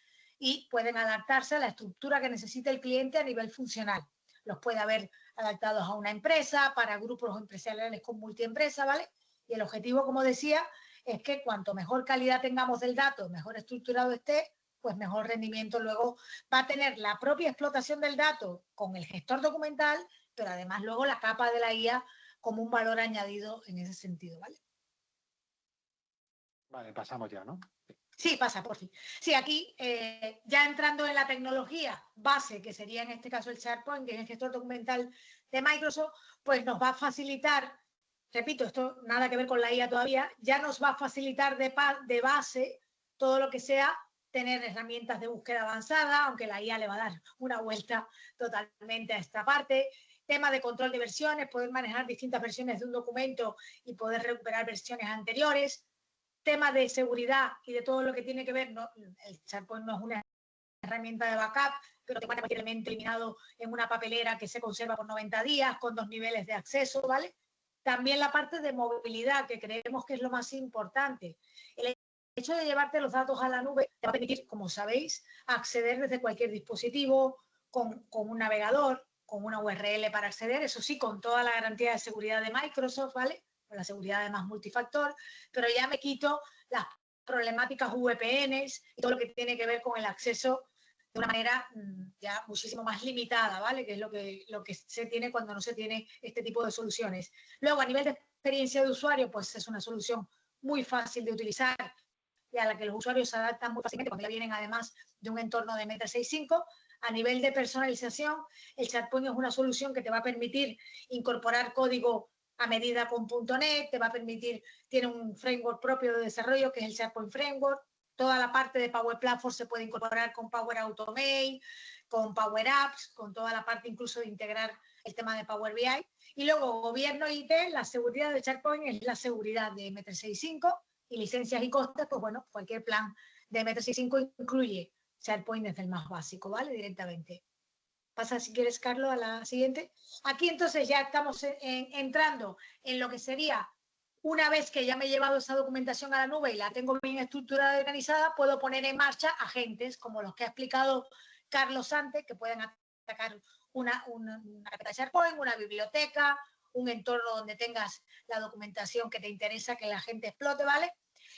y pueden adaptarse a la estructura que necesita el cliente a nivel funcional. Los puede haber adaptados a una empresa, para grupos empresariales con multiempresa, ¿vale? Y el objetivo, como decía, es que cuanto mejor calidad tengamos del dato, mejor estructurado esté, pues mejor rendimiento luego va a tener la propia explotación del dato con el gestor documental, pero además luego la capa de la IA como un valor añadido en ese sentido, ¿vale? Vale, pasamos ya, ¿no? Sí, pasa, por fin. Sí, aquí ya entrando en la tecnología base, que sería en este caso el SharePoint, que es el gestor documental de Microsoft, pues nos va a facilitar, repito, esto nada que ver con la IA todavía, ya nos va a facilitar de base todo lo que sea tener herramientas de búsqueda avanzada, aunque la IA le va a dar una vuelta totalmente a esta parte. Tema de control de versiones, poder manejar distintas versiones de un documento y poder recuperar versiones anteriores. Tema de seguridad y de todo lo que tiene que ver, no, el SharePoint no es una herramienta de backup, pero te cuenta cualquier elemento eliminado en una papelera que se conserva por 90 días, con 2 niveles de acceso, ¿vale? También la parte de movilidad, que creemos que es lo más importante. El hecho de llevarte los datos a la nube te va a permitir, como sabéis, acceder desde cualquier dispositivo, con un navegador, con una URL para acceder, eso sí, con toda la garantía de seguridad de Microsoft, ¿vale? Con la seguridad además multifactor, pero ya me quito las problemáticas VPNs y todo lo que tiene que ver con el acceso de una manera ya muchísimo más limitada, ¿vale? Que es lo que se tiene cuando no se tiene este tipo de soluciones. Luego, a nivel de experiencia de usuario, pues es una solución muy fácil de utilizar y a la que los usuarios se adaptan muy fácilmente cuando ya vienen además de un entorno de Meta 6.5. A nivel de personalización, el SharePoint es una solución que te va a permitir incorporar código a medida con .NET, te va a permitir, tiene un framework propio de desarrollo que es el SharePoint Framework, toda la parte de Power Platform se puede incorporar con Power Automate, con Power Apps, con toda la parte incluso de integrar el tema de Power BI. Y luego, gobierno IT, la seguridad de SharePoint es la seguridad de M365 y licencias y costes, pues bueno, cualquier plan de M365 incluye SharePoint desde el más básico, ¿vale? Directamente. Pasa, si quieres, Carlos, a la siguiente. Aquí entonces ya estamos entrando en lo que sería, una vez que ya me he llevado esa documentación a la nube y la tengo bien estructurada y organizada, puedo poner en marcha agentes como los que ha explicado Carlos antes, que pueden atacar una carpeta de SharePoint, una biblioteca, un entorno donde tengas la documentación que te interesa que la gente explote, ¿vale?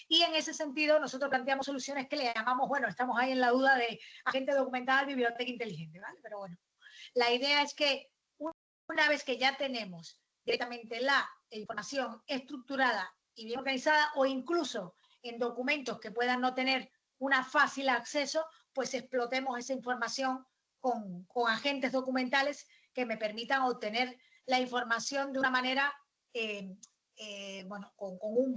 Y en ese sentido nosotros planteamos soluciones que le llamamos, bueno, estamos ahí en la duda de agente documental, biblioteca inteligente, ¿vale? Pero bueno, la idea es que una vez que ya tenemos directamente la información estructurada y bien organizada, o incluso en documentos que puedan no tener una fácil acceso, pues explotemos esa información con agentes documentales que me permitan obtener la información de una manera, bueno, con un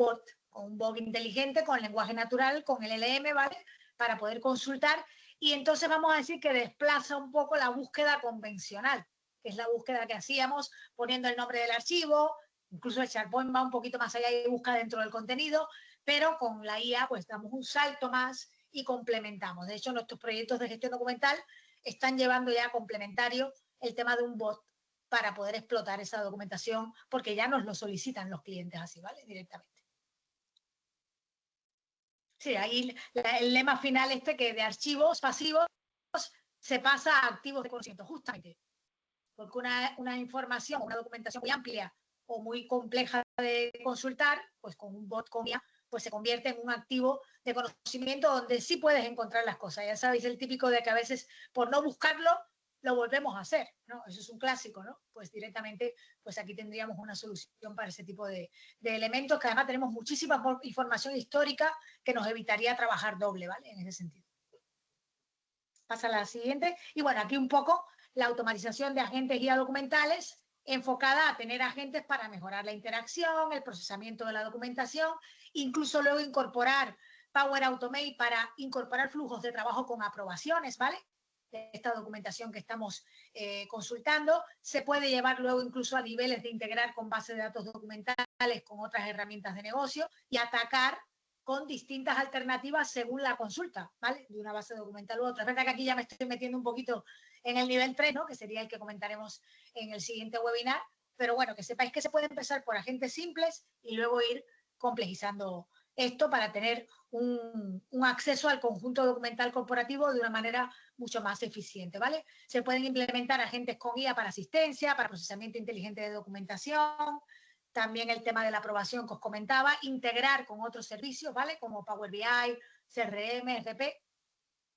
bot inteligente, con lenguaje natural, con el LLM, ¿vale? Para poder consultar. Y entonces vamos a decir que desplaza un poco la búsqueda convencional, que es la búsqueda que hacíamos poniendo el nombre del archivo, incluso el SharePoint va un poquito más allá y busca dentro del contenido, pero con la IA pues damos un salto más y complementamos. De hecho, nuestros proyectos de gestión documental están llevando ya complementario el tema de un bot para poder explotar esa documentación, porque ya nos lo solicitan los clientes así, ¿vale? Directamente. Sí, ahí el lema final que de archivos pasivos se pasa a activos de conocimiento, justamente. Porque una información, una documentación muy amplia o muy compleja de consultar, pues con un bot con IA, pues se convierte en un activo de conocimiento donde sí puedes encontrar las cosas. Ya sabéis el típico de que a veces por no buscarlo lo volvemos a hacer, ¿no? Eso es un clásico, ¿no? Pues directamente, pues aquí tendríamos una solución para ese tipo de elementos, que además tenemos muchísima información histórica que nos evitaría trabajar doble, ¿vale? En ese sentido. Pasa a la siguiente. Y bueno, aquí un poco la automatización de agentes guía documentales enfocada a tener agentes para mejorar la interacción, el procesamiento de la documentación, incluso luego incorporar Power Automate para incorporar flujos de trabajo con aprobaciones, ¿vale? De esta documentación que estamos consultando. Se puede llevar luego incluso a niveles de integrar con bases de datos documentales, con otras herramientas de negocio y atacar con distintas alternativas según la consulta, ¿vale? De una base documental u otra. Es verdad que aquí ya me estoy metiendo un poquito en el nivel 3, ¿no? Que sería el que comentaremos en el siguiente webinar, pero bueno, que sepáis que se puede empezar por agentes simples y luego ir complejizando Esto para tener un acceso al conjunto documental corporativo de una manera mucho más eficiente, ¿vale? Se pueden implementar agentes con IA para asistencia, para procesamiento inteligente de documentación, también el tema de la aprobación que os comentaba, integrar con otros servicios, ¿vale? Como Power BI, CRM, RP,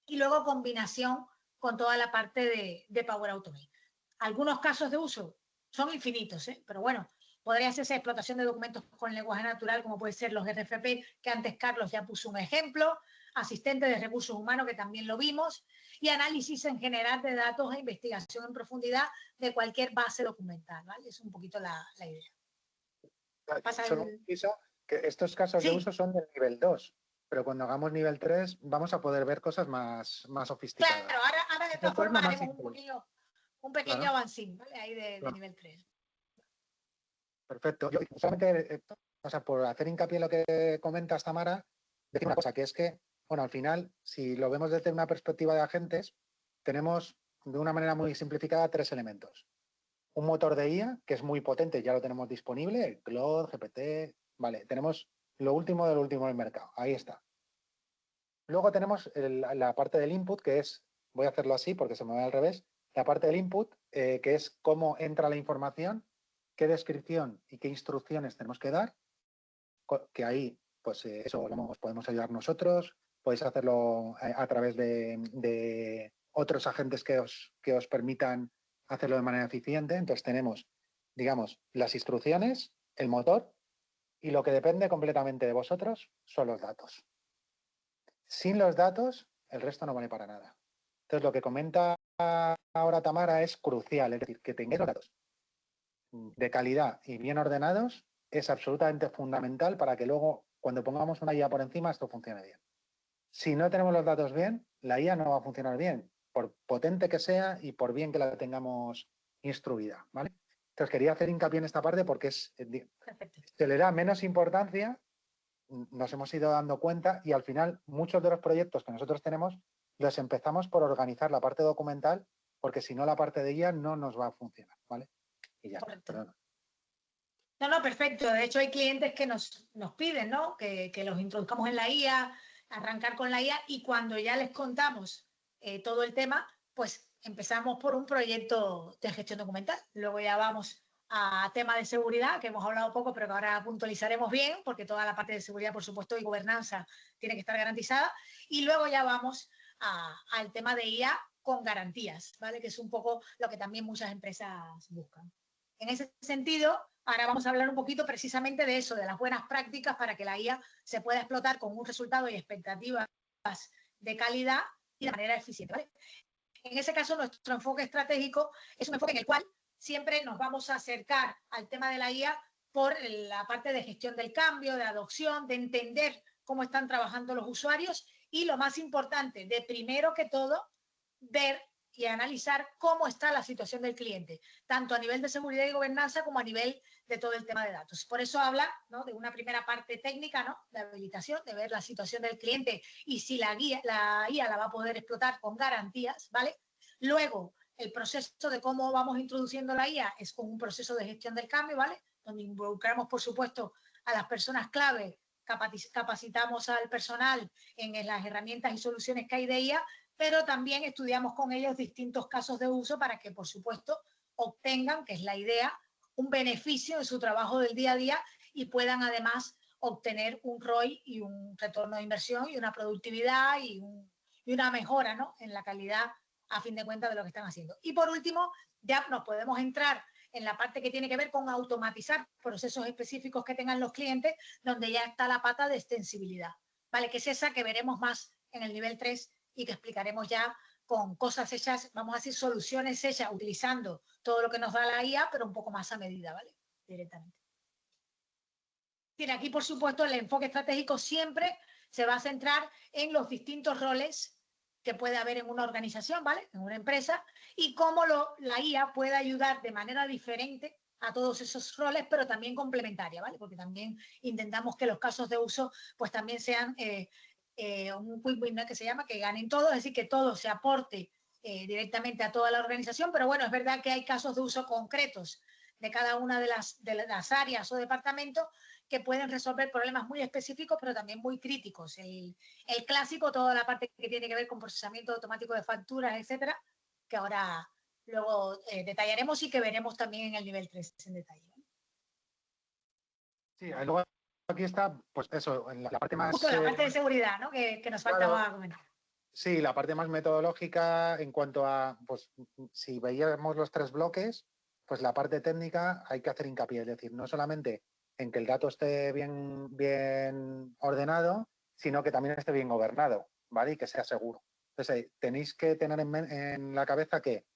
y luego combinación con toda la parte de Power Automate. Algunos casos de uso son infinitos, pero bueno, podría hacerse explotación de documentos con lenguaje natural, como puede ser los RFP, que antes Carlos ya puso un ejemplo, asistente de recursos humanos, que también lo vimos, y análisis en general de datos e investigación en profundidad de cualquier base documental, ¿vale? Es un poquito la idea. Solo pienso que estos casos de uso son del nivel 2, pero cuando hagamos nivel 3 vamos a poder ver cosas más sofisticadas. Claro, ahora de todas formas haremos un pequeño avancín, ¿vale? Ahí de nivel 3. Perfecto. Yo solamente, por hacer hincapié en lo que comentas, Tamara, decir una cosa, que es que, bueno, al final, si lo vemos desde una perspectiva de agentes, tenemos de una manera muy simplificada 3 elementos. Un motor de IA, que es muy potente, ya lo tenemos disponible, Claude, GPT, vale, tenemos lo último del último del mercado, ahí está. Luego tenemos la parte del input, que es, voy a hacerlo así porque se me va al revés, la parte del input, que es cómo entra la información, qué descripción y qué instrucciones tenemos que dar, que ahí, pues eso podemos ayudar nosotros, podéis hacerlo a través de otros agentes que os permitan hacerlo de manera eficiente. Entonces tenemos, digamos, las instrucciones, el motor, y lo que depende completamente de vosotros son los datos. Sin los datos, el resto no vale para nada. Entonces, lo que comenta ahora Tamara es crucial, es decir, que tengáis los datos de calidad y bien ordenados es absolutamente fundamental para que luego, cuando pongamos una IA por encima, esto funcione bien. Si no tenemos los datos bien, la IA no va a funcionar bien, por potente que sea y por bien que la tengamos instruida, ¿vale? Entonces, quería hacer hincapié en esta parte porque se le da menos importancia, nos hemos ido dando cuenta y al final muchos de los proyectos que nosotros tenemos los empezamos por organizar la parte documental porque si no la parte de IA no nos va a funcionar, ¿vale? Y ya está, perdón. No, perfecto. De hecho, hay clientes que nos piden, ¿no? Que los introduzcamos en la IA, arrancar con la IA y cuando ya les contamos todo el tema, pues empezamos por un proyecto de gestión documental. Luego ya vamos a tema de seguridad, que hemos hablado poco, pero que ahora puntualizaremos bien, porque toda la parte de seguridad, por supuesto, y gobernanza tiene que estar garantizada. Y luego ya vamos al tema de IA con garantías, ¿vale? Que es un poco lo que también muchas empresas buscan. En ese sentido, ahora vamos a hablar un poquito precisamente de eso, de las buenas prácticas para que la IA se pueda explotar con un resultado y expectativas de calidad y de manera eficiente, ¿vale? En ese caso, nuestro enfoque estratégico es un enfoque en el cual siempre nos vamos a acercar al tema de la IA por la parte de gestión del cambio, de adopción, de entender cómo están trabajando los usuarios y lo más importante, de primero que todo, ver y analizar cómo está la situación del cliente, tanto a nivel de seguridad y gobernanza como a nivel de todo el tema de datos. Por eso habla, ¿no?, de una primera parte técnica, ¿no?, de habilitación, de ver la situación del cliente y si la IA la va a poder explotar con garantías, ¿vale? Luego, el proceso de cómo vamos introduciendo la IA es con un proceso de gestión del cambio, ¿vale?, donde involucramos, por supuesto, a las personas clave, capacitamos al personal en las herramientas y soluciones que hay de IA, pero también estudiamos con ellos distintos casos de uso para que, por supuesto, obtengan, que es la idea, un beneficio de su trabajo del día a día y puedan además obtener un ROI y un retorno de inversión y una productividad y una mejora, ¿no?, en la calidad a fin de cuentas de lo que están haciendo. Y por último, ya nos podemos entrar en la parte que tiene que ver con automatizar procesos específicos que tengan los clientes, donde ya está la pata de extensibilidad, ¿vale?, que es esa que veremos más en el nivel 3 y que explicaremos ya con cosas hechas, vamos a decir, soluciones hechas utilizando todo lo que nos da la IA, pero un poco más a medida, ¿vale?, directamente. Bien, aquí, por supuesto, el enfoque estratégico siempre se va a centrar en los distintos roles que puede haber en una organización, ¿vale?, en una empresa, y cómo la IA puede ayudar de manera diferente a todos esos roles, pero también complementaria, ¿vale?, porque también intentamos que los casos de uso pues también sean un quick win, ¿no?, que se llama, que ganen todos, es decir, que todo se aporte directamente a toda la organización, pero bueno, es verdad que hay casos de uso concretos de cada una de las áreas o departamentos que pueden resolver problemas muy específicos, pero también muy críticos. El clásico, toda la parte que tiene que ver con procesamiento automático de facturas, etcétera, que ahora luego detallaremos y que veremos también en el nivel 3 en detalle. Sí, luego aquí está, pues eso, en la parte más... Justo la parte de seguridad, ¿no? Que nos faltaba claro, comentar. Sí, la parte más metodológica en cuanto a, pues si veíamos los 3 bloques, pues la parte técnica hay que hacer hincapié, es decir, no solamente en que el dato esté bien ordenado, sino que también esté bien gobernado, ¿vale? Y que sea seguro. Entonces, tenéis que tener en la cabeza que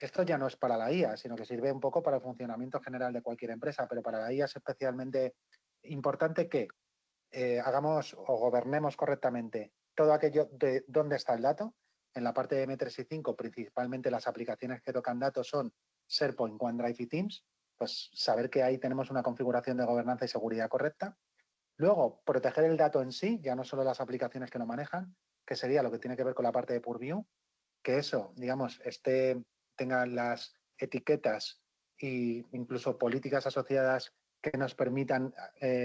esto ya no es para la IA, sino que sirve un poco para el funcionamiento general de cualquier empresa, pero para la IA es especialmente importante que hagamos o gobernemos correctamente todo aquello de dónde está el dato. En la parte de M3 y 5, principalmente las aplicaciones que tocan datos son SharePoint, OneDrive y Teams, pues saber que ahí tenemos una configuración de gobernanza y seguridad correcta. Luego, proteger el dato en sí, ya no solo las aplicaciones que lo manejan, que sería lo que tiene que ver con la parte de Purview, que eso, digamos, tenga las etiquetas e incluso políticas asociadas que nos permitan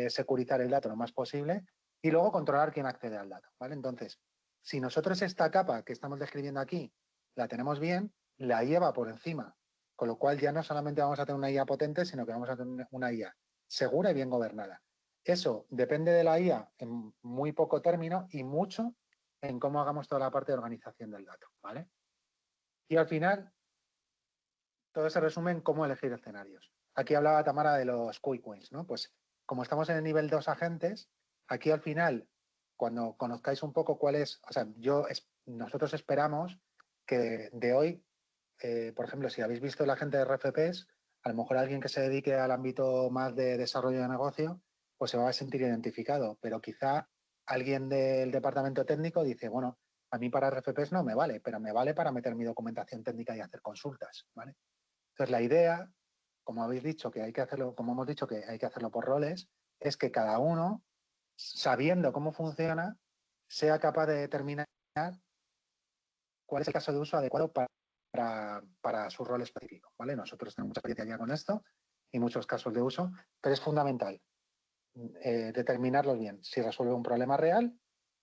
securizar el dato lo más posible y luego controlar quién accede al dato, ¿vale? Entonces, si nosotros esta capa que estamos describiendo aquí la tenemos bien, la IA va por encima, con lo cual ya no solamente vamos a tener una IA potente, sino que vamos a tener una IA segura y bien gobernada. Eso depende de la IA en muy poco término y mucho en cómo hagamos toda la parte de organización del dato, ¿vale? Y al final, todo se resume en cómo elegir escenarios. Aquí hablaba Tamara de los quick wins, ¿no? Pues como estamos en el nivel 2 agentes, aquí al final, cuando conozcáis un poco cuál es, o sea, nosotros esperamos que de hoy, por ejemplo, si habéis visto el agente de RFPs, a lo mejor alguien que se dedique al ámbito más de desarrollo de negocio, pues se va a sentir identificado, pero quizá alguien del departamento técnico dice, bueno, a mí para RFPs no me vale, pero me vale para meter mi documentación técnica y hacer consultas, ¿vale? Entonces, la idea, como habéis dicho, que hay que hacerlo, como hemos dicho que hay que hacerlo por roles, es que cada uno, sabiendo cómo funciona, sea capaz de determinar cuál es el caso de uso adecuado para su rol específico, ¿vale? Nosotros tenemos mucha experiencia ya con esto y muchos casos de uso, pero es fundamental determinarlo bien. Si resuelve un problema real,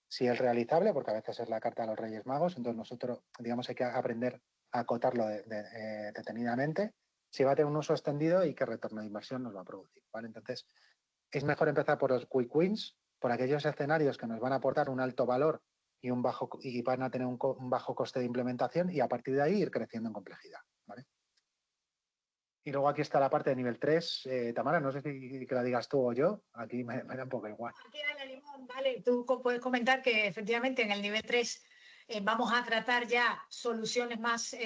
si es realizable, porque a veces es la carta de los Reyes Magos, entonces nosotros, digamos, hay que aprender a acotarlo detenidamente, si va a tener un uso extendido y qué retorno de inversión nos va a producir, ¿vale? Entonces, es mejor empezar por los quick wins, por aquellos escenarios que nos van a aportar un alto valor y van a tener un bajo coste de implementación y a partir de ahí ir creciendo en complejidad, ¿vale? Y luego aquí está la parte de nivel 3. Tamara, no sé si que la digas tú o yo, aquí me da un poco igual. Aquí dale limón, vale. Tú puedes comentar que efectivamente en el nivel 3 vamos a tratar ya soluciones más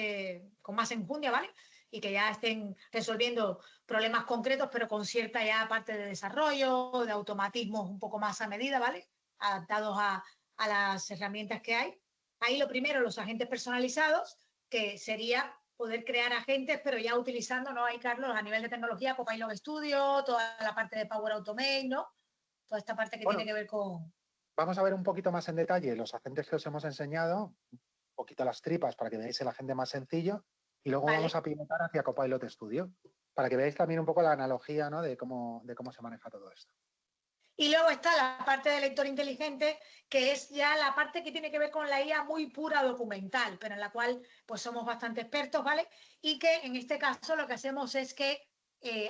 con más enjundia, ¿vale? Y que ya estén resolviendo problemas concretos, pero con cierta ya parte de desarrollo, de automatismos un poco más a medida, ¿vale? Adaptados a las herramientas que hay. Ahí lo primero, los agentes personalizados, que sería poder crear agentes, pero ya utilizando, ¿no? Ahí, Carlos, a nivel de tecnología, Copilot Studio, toda la parte de Power Automate, ¿no? Toda esta parte que tiene que ver con... Vamos a ver un poquito más en detalle los agentes que os hemos enseñado, un poquito las tripas para que veáis el agente más sencillo y luego vamos a pivotar hacia Copilot Studio para que veáis también un poco la analogía, ¿no? de cómo se maneja todo esto. Y luego está la parte de lector inteligente, que es ya la parte que tiene que ver con la IA muy pura documental, pero en la cual pues somos bastante expertos, ¿vale? Y que en este caso lo que hacemos es que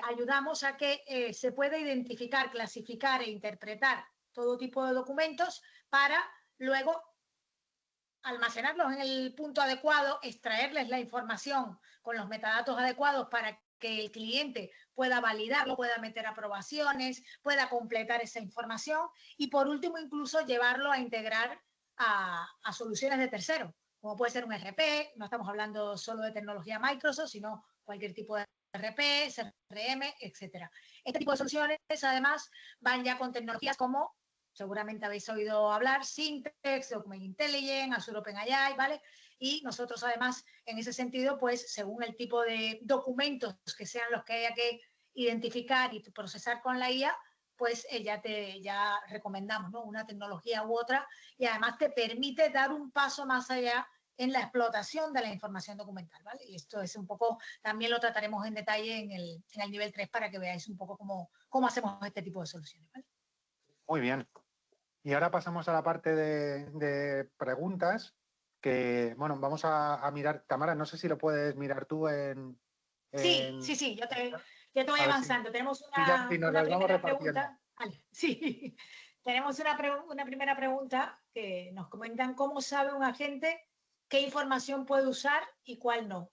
ayudamos a que se pueda identificar, clasificar e interpretar todo tipo de documentos para luego almacenarlos en el punto adecuado, extraerles la información con los metadatos adecuados para que el cliente pueda validarlo, pueda meter aprobaciones, pueda completar esa información y por último incluso llevarlo a integrar a soluciones de terceros, como puede ser un RP, no estamos hablando solo de tecnología Microsoft, sino cualquier tipo de RP, CRM, etcétera. Este tipo de soluciones además van ya con tecnologías como seguramente habéis oído hablar, Syntex, Document Intelligence, Azure OpenAI, ¿vale? Y nosotros además, en ese sentido, pues según el tipo de documentos que sean los que haya que identificar y procesar con la IA, pues ya recomendamos, ¿no? Una tecnología u otra y además te permite dar un paso más allá en la explotación de la información documental, ¿vale? Y esto es un poco, también lo trataremos en detalle en el nivel 3 para que veáis un poco cómo hacemos este tipo de soluciones, ¿vale? Muy bien. Y ahora pasamos a la parte de preguntas que, bueno, vamos a mirar. Tamara, no sé si lo puedes mirar tú Sí, yo te voy a ver avanzando. Tenemos si nos una las vamos primera repartiendo. pregunta. Vale, sí. Tenemos una primera pregunta que nos comentan cómo sabe un agente qué información puede usar y cuál no.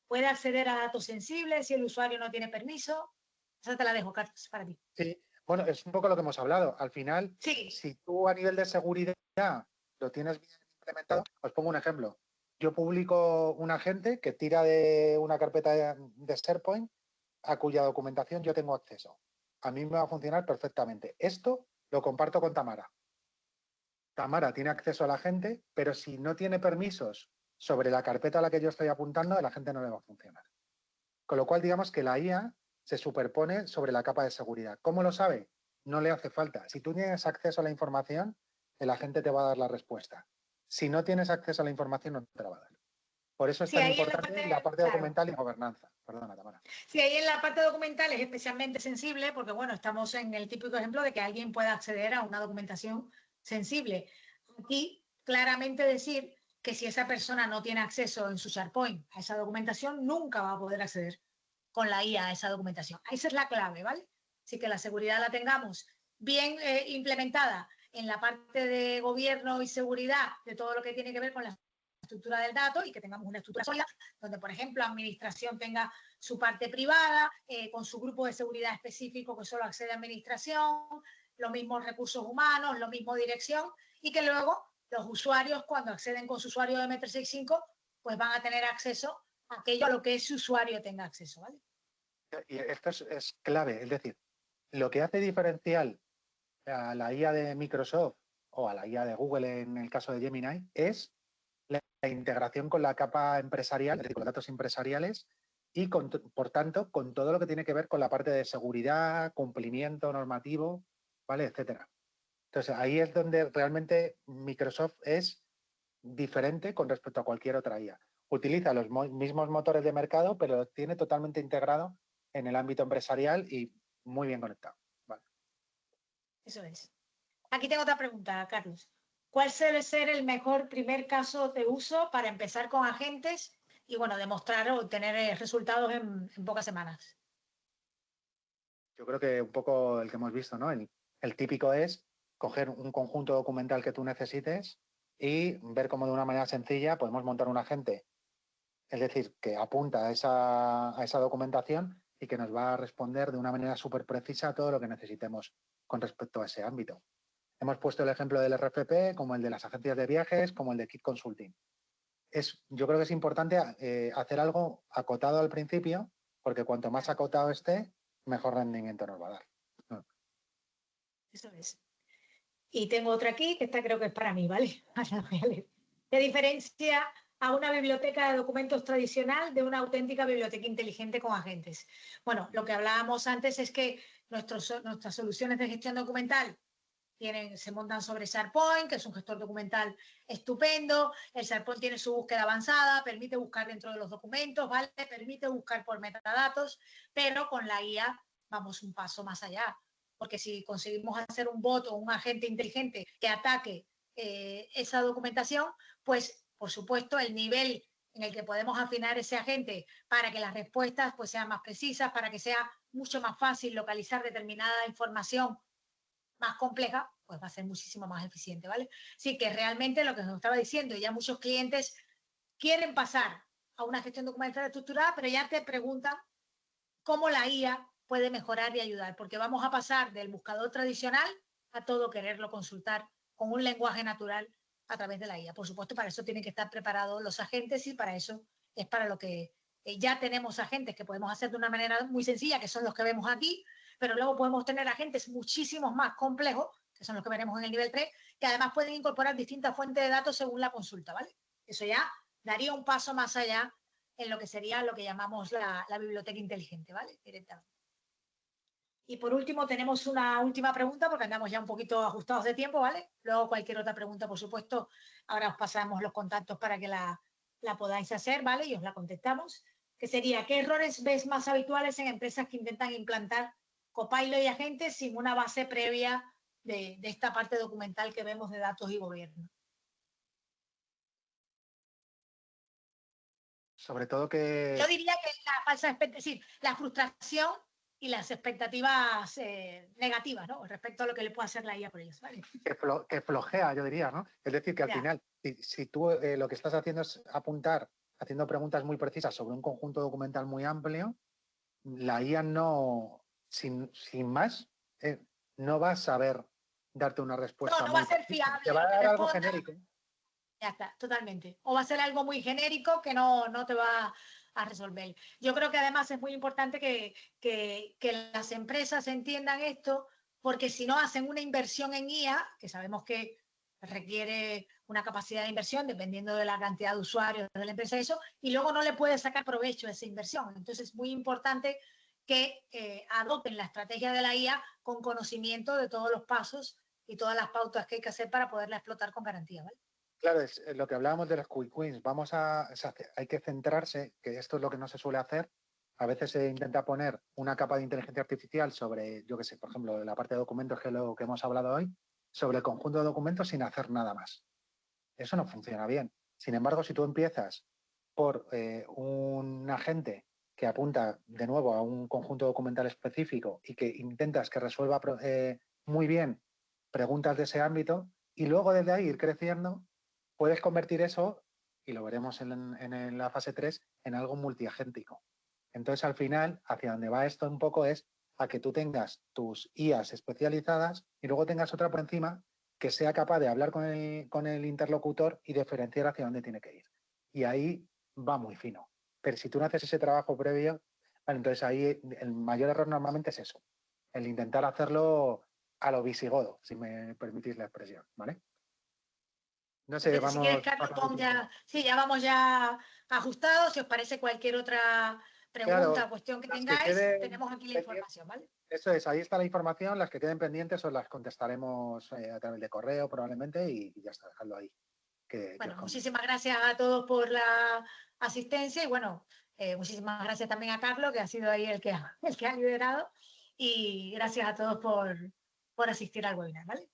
¿Puede acceder a datos sensibles si el usuario no tiene permiso? Esa te la dejo, Carlos, para ti. Sí, bueno, es un poco lo que hemos hablado. Al final, Sí. si tú a nivel de seguridad lo tienes bien implementado, os pongo un ejemplo. Yo publico un agente que tira de una carpeta de SharePoint a cuya documentación yo tengo acceso. A mí me va a funcionar perfectamente. Esto lo comparto con Tamara. Tamara tiene acceso a la gente, pero si no tiene permisos sobre la carpeta a la que yo estoy apuntando, a la gente no le va a funcionar. Con lo cual, digamos que la IA se superpone sobre la capa de seguridad. ¿Cómo lo sabe? No le hace falta. Si tú tienes acceso a la información, el agente te va a dar la respuesta. Si no tienes acceso a la información, no te la va a dar. Por eso es Sí, tan ahí importante la parte claro. documental y gobernanza. Perdona, Tamara. Sí, ahí en la parte documental es especialmente sensible porque, bueno, estamos en el típico ejemplo de que alguien pueda acceder a una documentación sensible. Aquí, claramente decir que si esa persona no tiene acceso en su SharePoint a esa documentación, nunca va a poder acceder con la IA a esa documentación. Esa es la clave, ¿vale? Así que la seguridad la tengamos bien implementada en la parte de gobierno y seguridad de todo lo que tiene que ver con la estructura del dato y que tengamos una estructura sólida donde, por ejemplo, la administración tenga su parte privada, con su grupo de seguridad específico que solo accede a administración, los mismos recursos humanos, lo mismo dirección, y que luego los usuarios, cuando acceden con su usuario de M365, pues van a tener acceso a aquello a lo que ese usuario tenga acceso, ¿vale? Y esto es clave, es decir, lo que hace diferencial a la IA de Microsoft o a la IA de Google en el caso de Gemini es la integración con la capa empresarial, es decir, con datos empresariales y, por tanto, con todo lo que tiene que ver con la parte de seguridad, cumplimiento normativo, ¿vale? Etcétera. Entonces, ahí es donde realmente Microsoft es diferente con respecto a cualquier otra IA. Utiliza los mismos motores de mercado, pero los tiene totalmente integrado en el ámbito empresarial y muy bien conectado. Vale. Eso es. Aquí tengo otra pregunta, Carlos. ¿Cuál suele ser el mejor primer caso de uso para empezar con agentes y, bueno, demostrar o obtener resultados en pocas semanas? Yo creo que un poco el que hemos visto, ¿no? El típico es coger un conjunto documental que tú necesites y ver cómo de una manera sencilla podemos montar un agente, es decir, que apunta a esa documentación y que nos va a responder de una manera súper precisa a todo lo que necesitemos con respecto a ese ámbito. Hemos puesto el ejemplo del RFP, como el de las agencias de viajes, como el de Kit Consulting. Yo creo que es importante hacer algo acotado al principio, porque cuanto más acotado esté, mejor rendimiento nos va a dar. Eso es. Y tengo otra aquí, que esta creo que es para mí, ¿vale? ¿Qué diferencia a una biblioteca de documentos tradicional de una auténtica biblioteca inteligente con agentes? Bueno, lo que hablábamos antes es que nuestras soluciones de gestión documental se montan sobre SharePoint, que es un gestor documental estupendo. El SharePoint tiene su búsqueda avanzada, permite buscar dentro de los documentos, ¿vale? Permite buscar por metadatos, pero con la IA vamos un paso más allá. Porque si conseguimos hacer un bot o un agente inteligente que ataque esa documentación, pues, por supuesto, el nivel en el que podemos afinar ese agente para que las respuestas pues, sean más precisas, para que sea mucho más fácil localizar determinada información más compleja, pues va a ser muchísimo más eficiente, ¿vale? Sí que realmente lo que nos estaba diciendo, ya muchos clientes quieren pasar a una gestión documental estructurada, pero ya te preguntan cómo la IA puede mejorar y ayudar, porque vamos a pasar del buscador tradicional a todo quererlo consultar con un lenguaje natural a través de la IA. Por supuesto, para eso tienen que estar preparados los agentes y para eso es para lo que ya tenemos agentes que podemos hacer de una manera muy sencilla, que son los que vemos aquí, pero luego podemos tener agentes muchísimos más complejos, que son los que veremos en el nivel 3, que además pueden incorporar distintas fuentes de datos según la consulta, ¿vale? Eso ya daría un paso más allá en lo que sería lo que llamamos la biblioteca inteligente, ¿vale? Directamente. Y por último tenemos una última pregunta porque andamos ya un poquito ajustados de tiempo, ¿vale? Luego cualquier otra pregunta, por supuesto, ahora os pasamos los contactos para que la la podáis hacer, ¿vale? Y os la contestamos, que sería, ¿qué errores ves más habituales en empresas que intentan implantar Copilot y agentes sin una base previa de esta parte documental que vemos de datos y gobierno? Sobre todo que... Yo diría que la falsa expectativa, es decir, la frustración y las expectativas negativas, ¿no? Respecto a lo que le puede hacer la IA por ellos, ¿vale? Que flojea, yo diría, ¿no? Es decir, que al final, si tú lo que estás haciendo es apuntar, haciendo preguntas muy precisas sobre un conjunto documental muy amplio, la IA no, sin más, no va a saber darte una respuesta no va muy a ser precisa. fiable. Te va a dar algo genérico. Ya está, totalmente. O va a ser algo muy genérico que no te va a resolver. Yo creo que además es muy importante que las empresas entiendan esto, porque si no hacen una inversión en IA, que sabemos que requiere una capacidad de inversión dependiendo de la cantidad de usuarios de la empresa, eso, y luego no le puede sacar provecho a esa inversión. Entonces es muy importante que adopten la estrategia de la IA con conocimiento de todos los pasos y todas las pautas que hay que hacer para poderla explotar con garantía, ¿vale? Claro, es lo que hablábamos de los quick wins. Hay que centrarse, que esto es lo que no se suele hacer. A veces se intenta poner una capa de inteligencia artificial sobre, yo qué sé, por ejemplo, la parte de documentos, que es lo que hemos hablado hoy, sobre el conjunto de documentos sin hacer nada más. Eso no funciona bien. Sin embargo, si tú empiezas por un agente que apunta de nuevo a un conjunto documental específico y que intentas que resuelva muy bien preguntas de ese ámbito y luego desde ahí ir creciendo, puedes convertir eso, y lo veremos en la fase 3, en algo multiagéntico. Entonces, al final, hacia donde va esto un poco es a que tú tengas tus IAs especializadas y luego tengas otra por encima que sea capaz de hablar con el interlocutor y diferenciar hacia dónde tiene que ir. Y ahí va muy fino. Pero si tú no haces ese trabajo previo, bueno, entonces ahí el mayor error normalmente es eso, el intentar hacerlo a lo visigodo, si me permitís la expresión, ¿vale? No sé, Perfecto. vamos... Si quieres, Carlos, ya vamos ya ajustados. Si os parece cualquier otra pregunta o cuestión que tengáis, tenemos aquí la información, ¿vale? Eso es, ahí está la información, las que queden pendientes os las contestaremos a través de correo probablemente y ya está, dejadlo ahí. Bueno, muchísimas gracias a todos por la asistencia y bueno, muchísimas gracias también a Carlos, que ha sido ahí el que ha liderado, y gracias a todos por asistir al webinar, ¿vale?